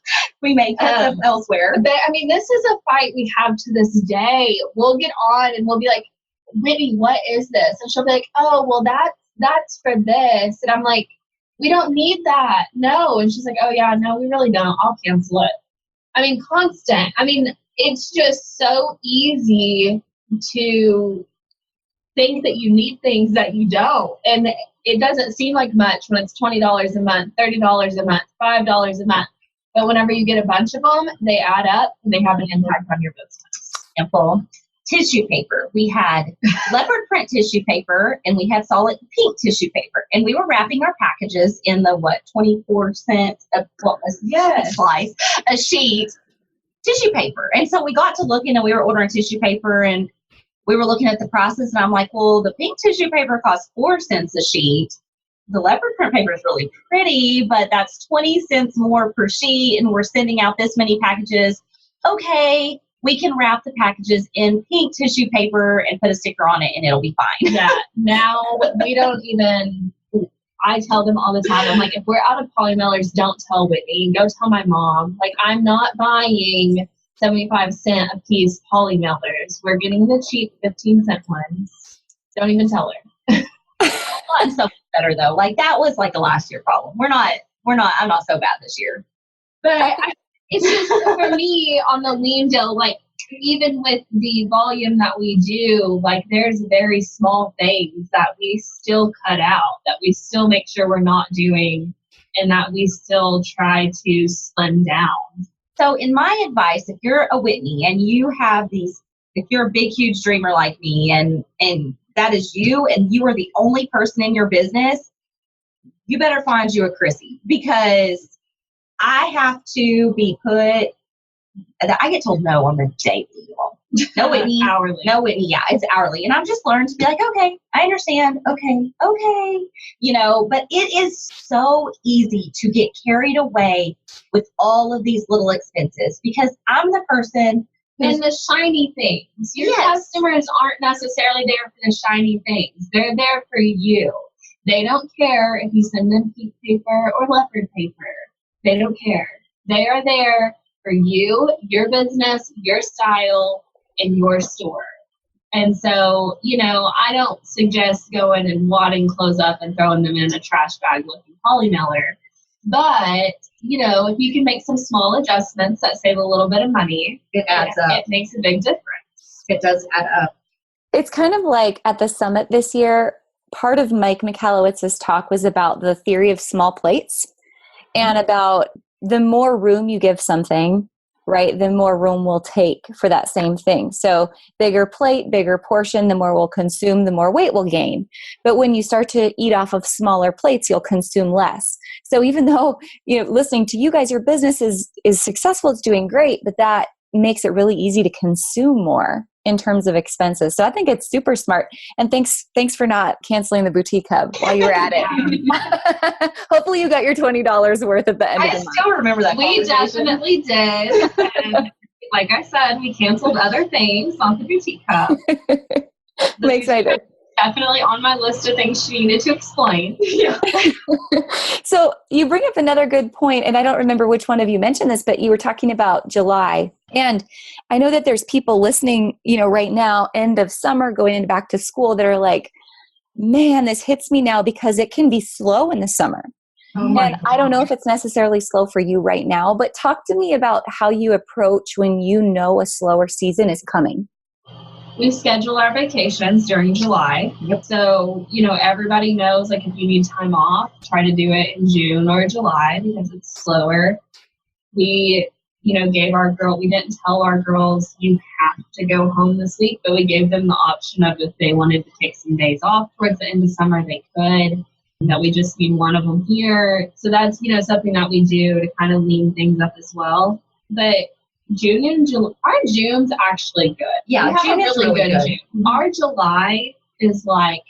We may cut them elsewhere. But this is a fight we have to this day. We'll get on and we'll be like, Whitney, what is this? And she'll be like, oh, well, that's for this. And I'm like, we don't need that. No. And she's like, oh yeah, no, we really don't. I'll cancel it. Constant. It's just so easy to think that you need things that you don't. And it doesn't seem like much when it's $20 a month, $30 a month, $5 a month. But whenever you get a bunch of them, they add up and they have an impact on your business. Example, tissue paper. We had leopard print tissue paper and we had solid pink tissue paper. And we were wrapping our packages in the 24 cents of slice, a sheet tissue paper. And so we got to looking and we were ordering tissue paper and we were looking at the prices and I'm like, well, the pink tissue paper costs 4 cents a sheet. The leopard print paper is really pretty, but that's 20 cents more per sheet and we're sending out this many packages. Okay, we can wrap the packages in pink tissue paper and put a sticker on it and it'll be fine. Yeah, now we don't even, I tell them all the time, I'm like, if we're out of polymailers, don't tell Whitney, go tell my mom. I'm not buying 75-cent a piece polymailers. We're getting the cheap 15-cent ones. Don't even tell her. I'm so better though. That was a last year problem. I'm not so bad this year. But it's just for me on the lean deal, even with the volume that we do, there's very small things that we still cut out, that we still make sure we're not doing, and that we still try to slim down. So in my advice, if you're a Whitney and you have if you're a big, huge dreamer like me and that is you and you are the only person in your business, you better find you a Krissee, because I have to be I get told no on the daily. No, Whitney. Hourly. No, Whitney. Yeah, it's hourly. And I've just learned to be like, okay, I understand. Okay. But it is so easy to get carried away with all of these little expenses because I'm the person and the shiny things. Your customers aren't necessarily there for the shiny things. They're there for you. They don't care if you send them pink paper or leopard paper. They don't care. They are there for you, your business, your style, and your store. And so, I don't suggest going and wadding clothes up and throwing them in a trash bag looking poly mailer. But, if you can make some small adjustments that save a little bit of money, it adds up. It makes a big difference. It does add up. It's kind of like at the summit this year, part of Mike Michalowicz's talk was about the theory of small plates and about the more room you give something, right, the more room we'll take for that same thing. So bigger plate, bigger portion, the more we'll consume, the more weight we'll gain. But when you start to eat off of smaller plates, you'll consume less. So even though, listening to you guys, your business is successful, it's doing great, but that makes it really easy to consume more in terms of expenses. So I think it's super smart. And thanks for not canceling the boutique hub while you were at it. Hopefully you got your $20 worth at the end of the month. I still remember that. We definitely did. And like I said, we canceled other things on the boutique hub. I'm excited. Definitely on my list of things she needed to explain. Yeah. So you bring up another good point, and I don't remember which one of you mentioned this, but you were talking about July. And I know that there's people listening, right now, end of summer, going into back to school, that are like, man, this hits me now because it can be slow in the summer. And I don't know if it's necessarily slow for you right now, but talk to me about how you approach when a slower season is coming. We schedule our vacations during July. Yep. So, everybody knows, like, if you need time off, try to do it in June or July because it's slower. We, gave we didn't tell our girls, you have to go home this week, but we gave them the option of if they wanted to take some days off towards the end of summer, they could. That we just need one of them here. So that's, something that we do to kind of lean things up as well. But June and July, our June's actually good. Yeah, we have June a is really good June. Mm-hmm. Our July is like,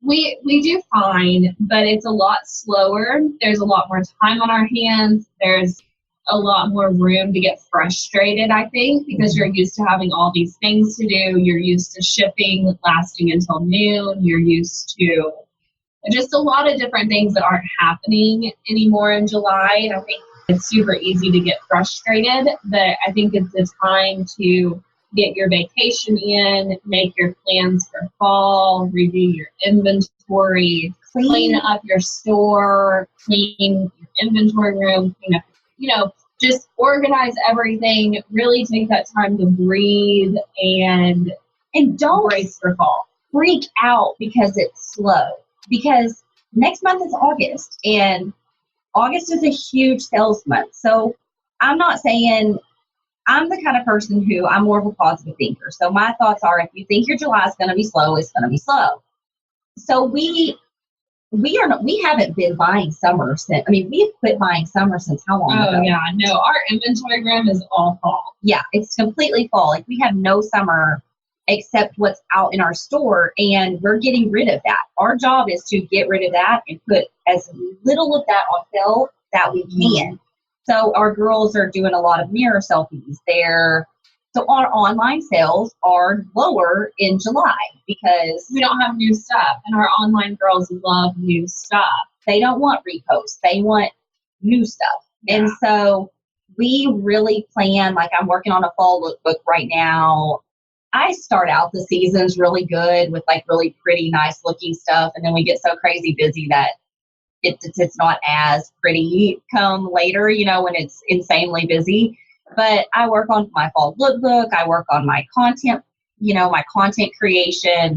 we do fine, but it's a lot slower. There's a lot more time on our hands. There's a lot more room to get frustrated, I think, because you're used to having all these things to do. You're used to shipping lasting until noon. You're used to just a lot of different things that aren't happening anymore in July. And I think it's super easy to get frustrated, but I think it's the time to get your vacation in, make your plans for fall, review your inventory, clean up your store, clean your inventory room, clean up, just organize everything, really take that time to breathe and don't brace for fall. Freak out because it's slow. Because next month is August, and August is a huge sales month. So I'm not saying, I'm the kind of person who, I'm more of a positive thinker. So my thoughts are, if you think your July is going to be slow, it's going to be slow. So we haven't been buying summer since, we've quit buying summer since how long ago? Oh yeah, no, our inventory room is all fall. Yeah, it's completely fall. Like, we have no summer except what's out in our store, and we're getting rid of that. Our job is to get rid of that and put as little of that on sale that we can. So our girls are doing a lot of mirror selfies. So our online sales are lower in July because we don't have new stuff, and our online girls love new stuff. They don't want reposts. They want new stuff. Yeah. And so we really plan, like, I'm working on a fall lookbook right now. I start out the seasons really good with, like, really pretty, nice looking stuff. And then we get so crazy busy that it's not as pretty come later, when it's insanely busy. But I work on my fall lookbook. I work on my content, my content creation.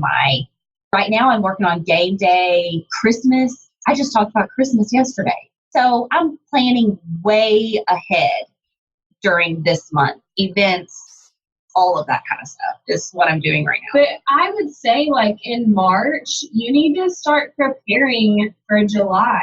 Right now I'm working on game day, Christmas. I just talked about Christmas yesterday. So I'm planning way ahead during this month. Events, all of that kind of stuff is what I'm doing right now. But I would say, like, in March, you need to start preparing for July,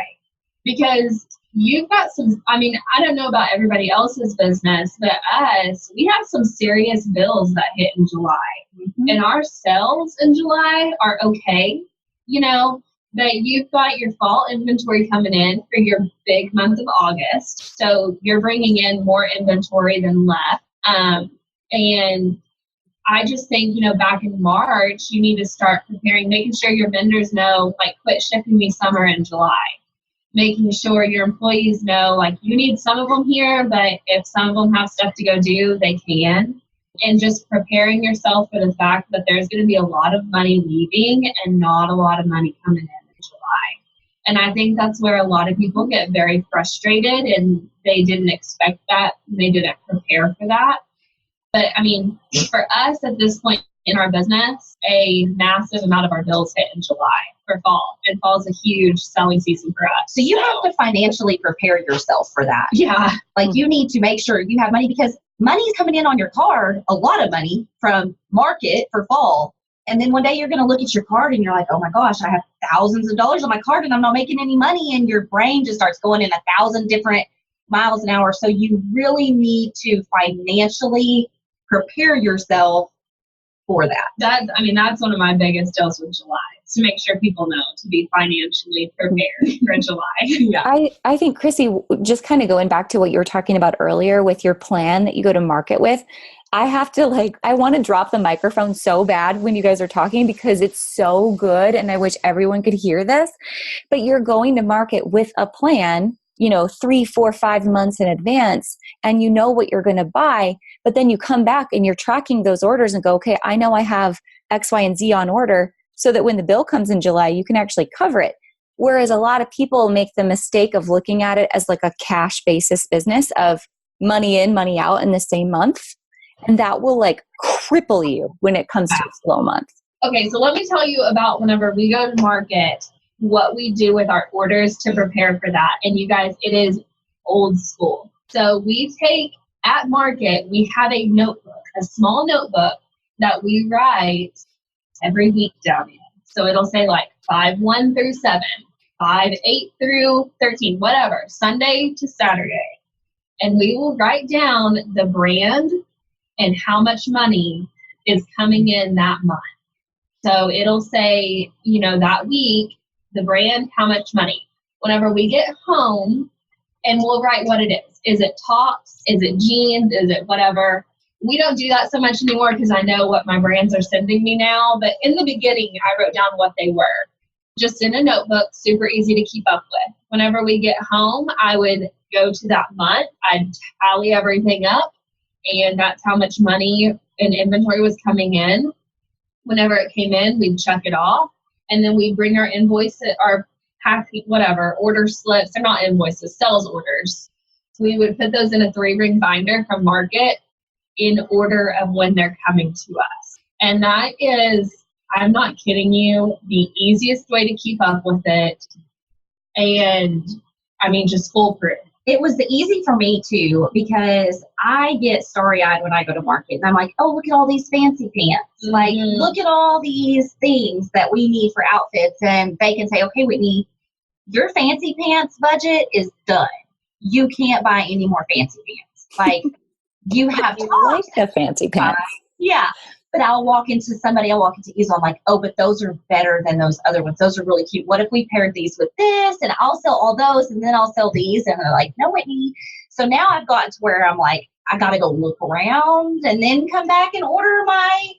because you've got some, I mean, I don't know about everybody else's business, but us, we have some serious bills that hit in July. Mm-hmm. And our sales in July are okay, you know, but you've got your fall inventory coming in for your big month of August. So you're bringing in more inventory than left. And I just think, you know, back in March, you need to start preparing, making sure your vendors know, like, quit shipping me summer in July. Making sure your employees know, like, you need some of them here, but if some of them have stuff to go do, they can. And just preparing yourself for the fact that there's going to be a lot of money leaving and not a lot of money coming in July. And I think that's where a lot of people get very frustrated, and they didn't expect that, and they didn't prepare for that. But I mean, for us at this point in our business, a massive amount of our bills hit in July for fall, and fall is a huge selling season for us. So you have to financially prepare yourself for that. Yeah. Like, you need to make sure you have money, because money is coming in on your card, a lot of money from market for fall. And then one day you're going to look at your card and you're like, oh my gosh, I have thousands of dollars on my card and I'm not making any money. And your brain just starts going in 1,000 different miles an hour. So you really need to financially prepare yourself for that. That's one of my biggest deals with July, to make sure people know to be financially prepared for July. Yeah. I think, Krissee, just kind of going back to what you were talking about earlier with your plan that you go to market with, I want to drop the microphone so bad when you guys are talking, because it's so good and I wish everyone could hear this. But you're going to market with a plan, 3, 4, 5 months in advance, and you know what you're going to buy. But then you come back and you're tracking those orders and go, okay, I know I have X, Y, and Z on order, so that when the bill comes in July, you can actually cover it. Whereas a lot of people make the mistake of looking at it as like a cash basis business of money in, money out in the same month. And that will cripple you when it comes to a slow month. Okay, so let me tell you about whenever we go to market, what we do with our orders to prepare for that. And you guys, it is old school. So we take, at market, we have a notebook, a small notebook that we write every week down in. So it'll say 5/1 through 7, 5/8 through 13, whatever, Sunday to Saturday. And we will write down the brand and how much money is coming in that month. So it'll say, that week, the brand, how much money. Whenever we get home, and we'll write what it is. Is it tops? Is it jeans? Is it whatever? We don't do that so much anymore because I know what my brands are sending me now. But in the beginning, I wrote down what they were. Just in a notebook, super easy to keep up with. Whenever we get home, I would go to that month. I'd tally everything up, and that's how much money and inventory was coming in. Whenever it came in, we'd check it off, and then we'd bring our invoices, our packing, whatever, order slips. They're not invoices, sales orders. We would put those in a 3-ring binder from market in order of when they're coming to us. And that is, I'm not kidding you, the easiest way to keep up with it. And just foolproof. It was easy for me too, because I get starry-eyed when I go to market. And I'm like, oh, look at all these fancy pants. Mm-hmm. Look at all these things that we need for outfits. And they can say, okay, Whitney, your fancy pants budget is done. You can't buy any more fancy pants. You have to like the fancy pants. Yeah. But I'll walk into Easel. I'm like, oh, but those are better than those other ones. Those are really cute. What if we paired these with this? And I'll sell all those, and then I'll sell these. And they're like, no, Whitney. So now I've gotten to where I'm like, I got to go look around and then come back and order my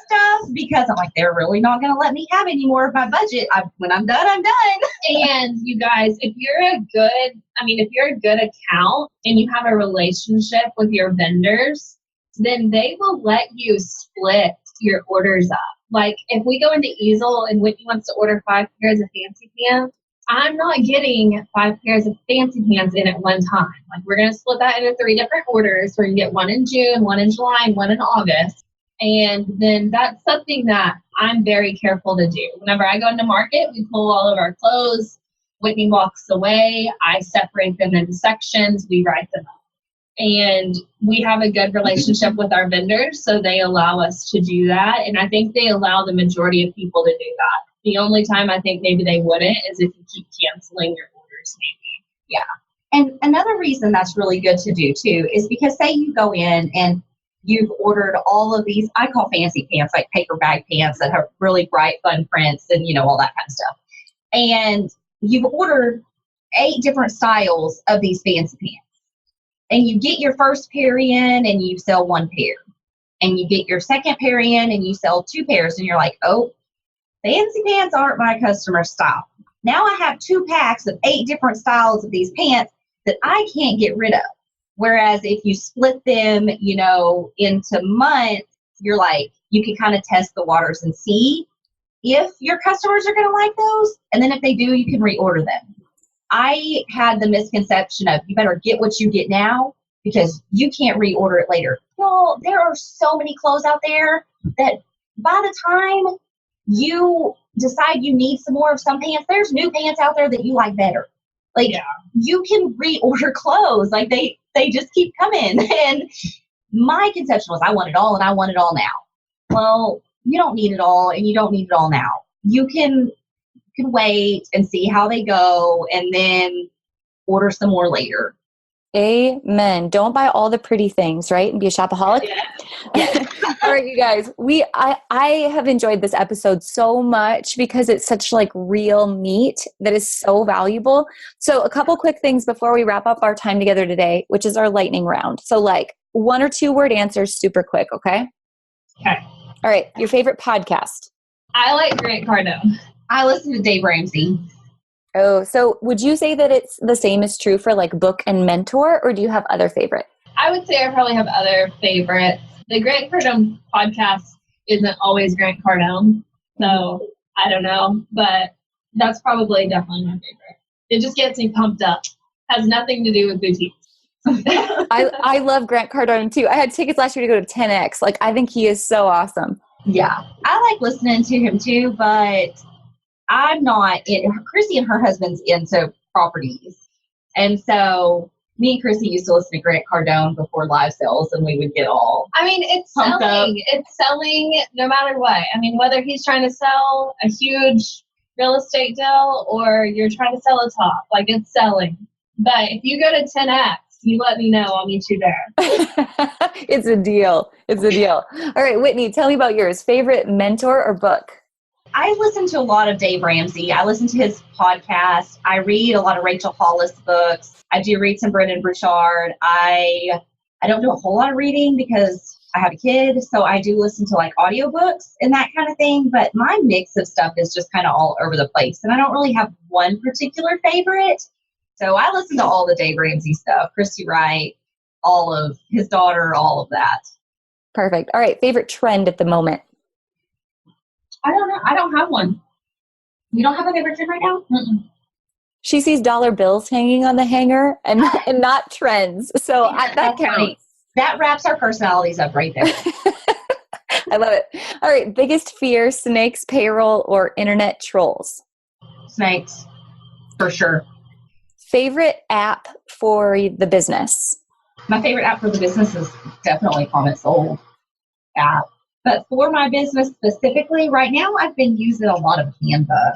stuff, because I'm like, they're really not going to let me have any more of my budget. When I'm done, I'm done. And you guys, if you're a good account and you have a relationship with your vendors, then they will let you split your orders up. If we go into Easel and Whitney wants to order 5 pairs of fancy pants, I'm not getting 5 pairs of fancy pants in at one time. We're going to split that into 3 different orders. We're going to get one in June, one in July, and one in August. And then that's something that I'm very careful to do. Whenever I go into market, we pull all of our clothes. Whitney walks away. I separate them into sections. We write them up. And we have a good relationship with our vendors, so they allow us to do that. And I think they allow the majority of people to do that. The only time I think maybe they wouldn't is if you keep canceling your orders, maybe. Yeah. And another reason that's really good to do too is because say you go in and you've ordered all of these, I call fancy pants, like paper bag pants that have really bright, fun prints and, all that kind of stuff. And you've ordered 8 different styles of these fancy pants. And you get your first pair in and you sell 1 pair. And you get your second pair in and you sell 2 pairs. And you're like, oh, fancy pants aren't my customer style. Now I have 2 packs of 8 different styles of these pants that I can't get rid of. Whereas if you split them, into months, you're like, you can kind of test the waters and see if your customers are going to like those. And then if they do, you can reorder them. I had the misconception of you better get what you get now because you can't reorder it later. Well, there are so many clothes out there that by the time you decide you need some more of some pants, there's new pants out there that you like better. Like you can reorder clothes. Like they just keep coming. And my conception was I want it all and I want it all now. Well, you don't need it all and you don't need it all now. You can wait and see how they go and then order some more later. Amen. Don't buy all the pretty things, right? And be a shopaholic. Yeah. All right, you guys. I have enjoyed this episode so much because it's such like real meat that is so valuable. So a couple quick things before we wrap up our time together today, which is our lightning round. So like 1 or 2 word answers, super quick. Okay. Okay. All right. Your favorite podcast? I like Grant Cardone. I listen to Dave Ramsey. Oh, so would you say that it's the same is true for like book and mentor, or do you have other favorites? I would say I probably have other favorites. The Grant Cardone podcast isn't always Grant Cardone, so I don't know, but that's probably definitely my favorite. It just gets me pumped up. Has nothing to do with boutiques. I love Grant Cardone too. I had tickets last year to go to 10X. Like, I think he is so awesome. Yeah. I like listening to him too, but I'm not Krissee and her husband's into properties. And so me and Krissee used to listen to Grant Cardone before live sales and we would get all it's pumped selling. up. It's selling no matter what. Whether he's trying to sell a huge real estate deal or you're trying to sell a top, like it's selling. But if you go to 10X, you let me know. I'll meet you there. It's a deal. It's a deal. All right, Whitney, tell me about yours. Favorite mentor or book? I listen to a lot of Dave Ramsey. I listen to his podcast. I read a lot of Rachel Hollis books. I do read some Brendon Burchard. I don't do a whole lot of reading because I have a kid, so I do listen to like audiobooks and that kind of thing. But my mix of stuff is just kind of all over the place, and I don't really have one particular favorite. So I listen to all the Dave Ramsey stuff, Christy Wright, all of his daughter, all of that. Perfect. All right, favorite trend at the moment? I don't know. I don't have one. You don't have a favorite trend right now? Mm-mm. She sees dollar bills hanging on the hanger and not trends. So that counts. Funny. That wraps our personalities up right there. I love it. All right, biggest fear, snakes, payroll, or internet trolls? Snakes, for sure. Favorite app for the business? My favorite app for the business is definitely Comment Sold app. But for my business specifically, right now, I've been using a lot of Canva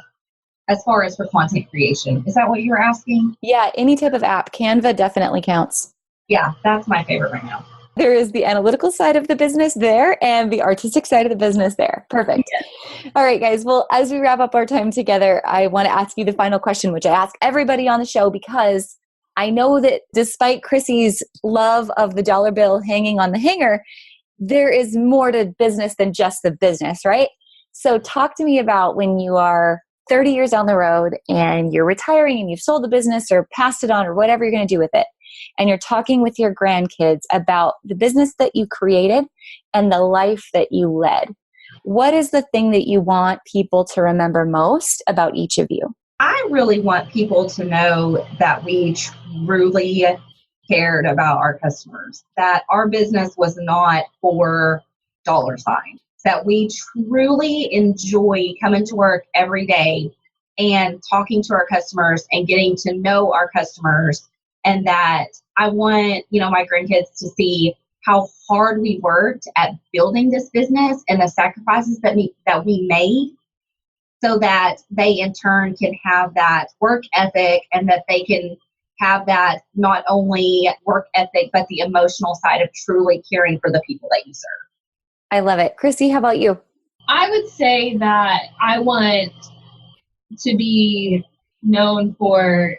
as far as for content creation. Is that what you're asking? Yeah, any type of app. Canva definitely counts. Yeah, that's my favorite right now. There is the analytical side of the business there and the artistic side of the business there. Perfect. Yeah. All right, guys. Well, as we wrap up our time together, I want to ask you the final question, which I ask everybody on the show because I know that despite Krissee's love of the dollar bill hanging on the hanger, there is more to business than just the business, right? So talk to me about when you are 30 years down the road and you're retiring and you've sold the business or passed it on or whatever you're going to do with it. And you're talking with your grandkids about the business that you created and the life that you led. What is the thing that you want people to remember most about each of you? I really want people to know that we truly cared about our customers, that our business was not for dollar signs, that we truly enjoy coming to work every day and talking to our customers and getting to know our customers. And that I want, my grandkids to see how hard we worked at building this business and the sacrifices that we made so that they in turn can have that work ethic and that they can have that not only work ethic, but the emotional side of truly caring for the people that you serve. I love it. Krissee, how about you? I would say that I want to be known for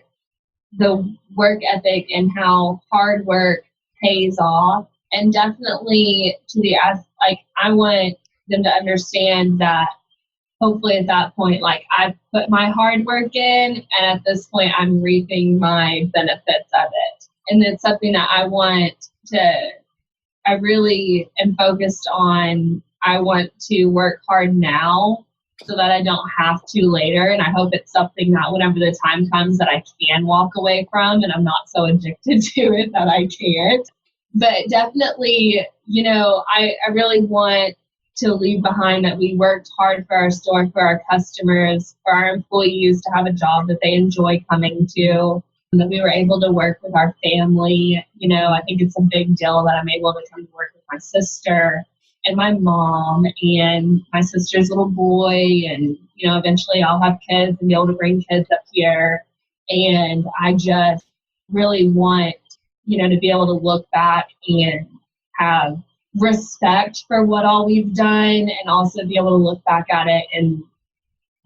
the work ethic and how hard work pays off. And definitely I want them to understand that hopefully at that point, like I've put my hard work in, and at this point I'm reaping my benefits of it. And it's something that I really am focused on. I want to work hard now so that I don't have to later. And I hope it's something that whenever the time comes that I can walk away from and I'm not so addicted to it that I can't. But definitely, I really want to leave behind that we worked hard for our store, for our customers, for our employees to have a job that they enjoy coming to, and that we were able to work with our family. I think it's a big deal that I'm able to come to work with my sister and my mom and my sister's little boy. And, eventually I'll have kids and be able to bring kids up here. And I just really want, to be able to look back and have respect for what all we've done, and also be able to look back at it and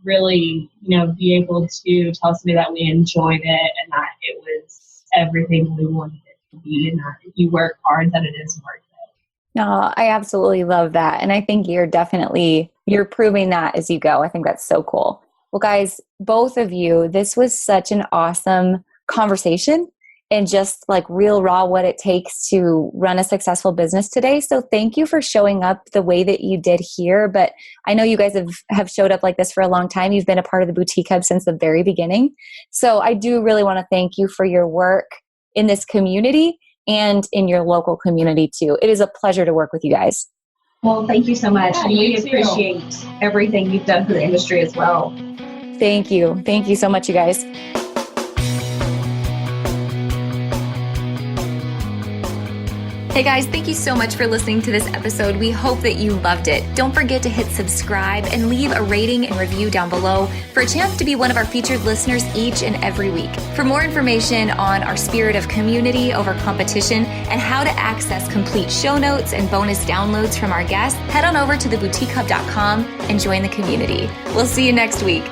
really, be able to tell somebody that we enjoyed it and that it was everything we wanted it to be, and that if you work hard, that it is worth it. No, I absolutely love that. And I think you're proving that as you go. I think that's so cool. Well, guys, both of you, this was such an awesome conversation and just like real raw what it takes to run a successful business today. So thank you for showing up the way that you did here. But I know you guys have showed up like this for a long time. You've been a part of the Boutique Hub since the very beginning. So I do really want to thank you for your work in this community and in your local community too. It is a pleasure to work with you guys. Well, thank you so much. Yeah, and we appreciate everything you've done for the industry as well. Thank you. Thank you so much, you guys. Hey guys, thank you so much for listening to this episode. We hope that you loved it. Don't forget to hit subscribe and leave a rating and review down below for a chance to be one of our featured listeners each and every week. For more information on our spirit of community over competition and how to access complete show notes and bonus downloads from our guests, head on over to theboutiquehub.com and join the community. We'll see you next week.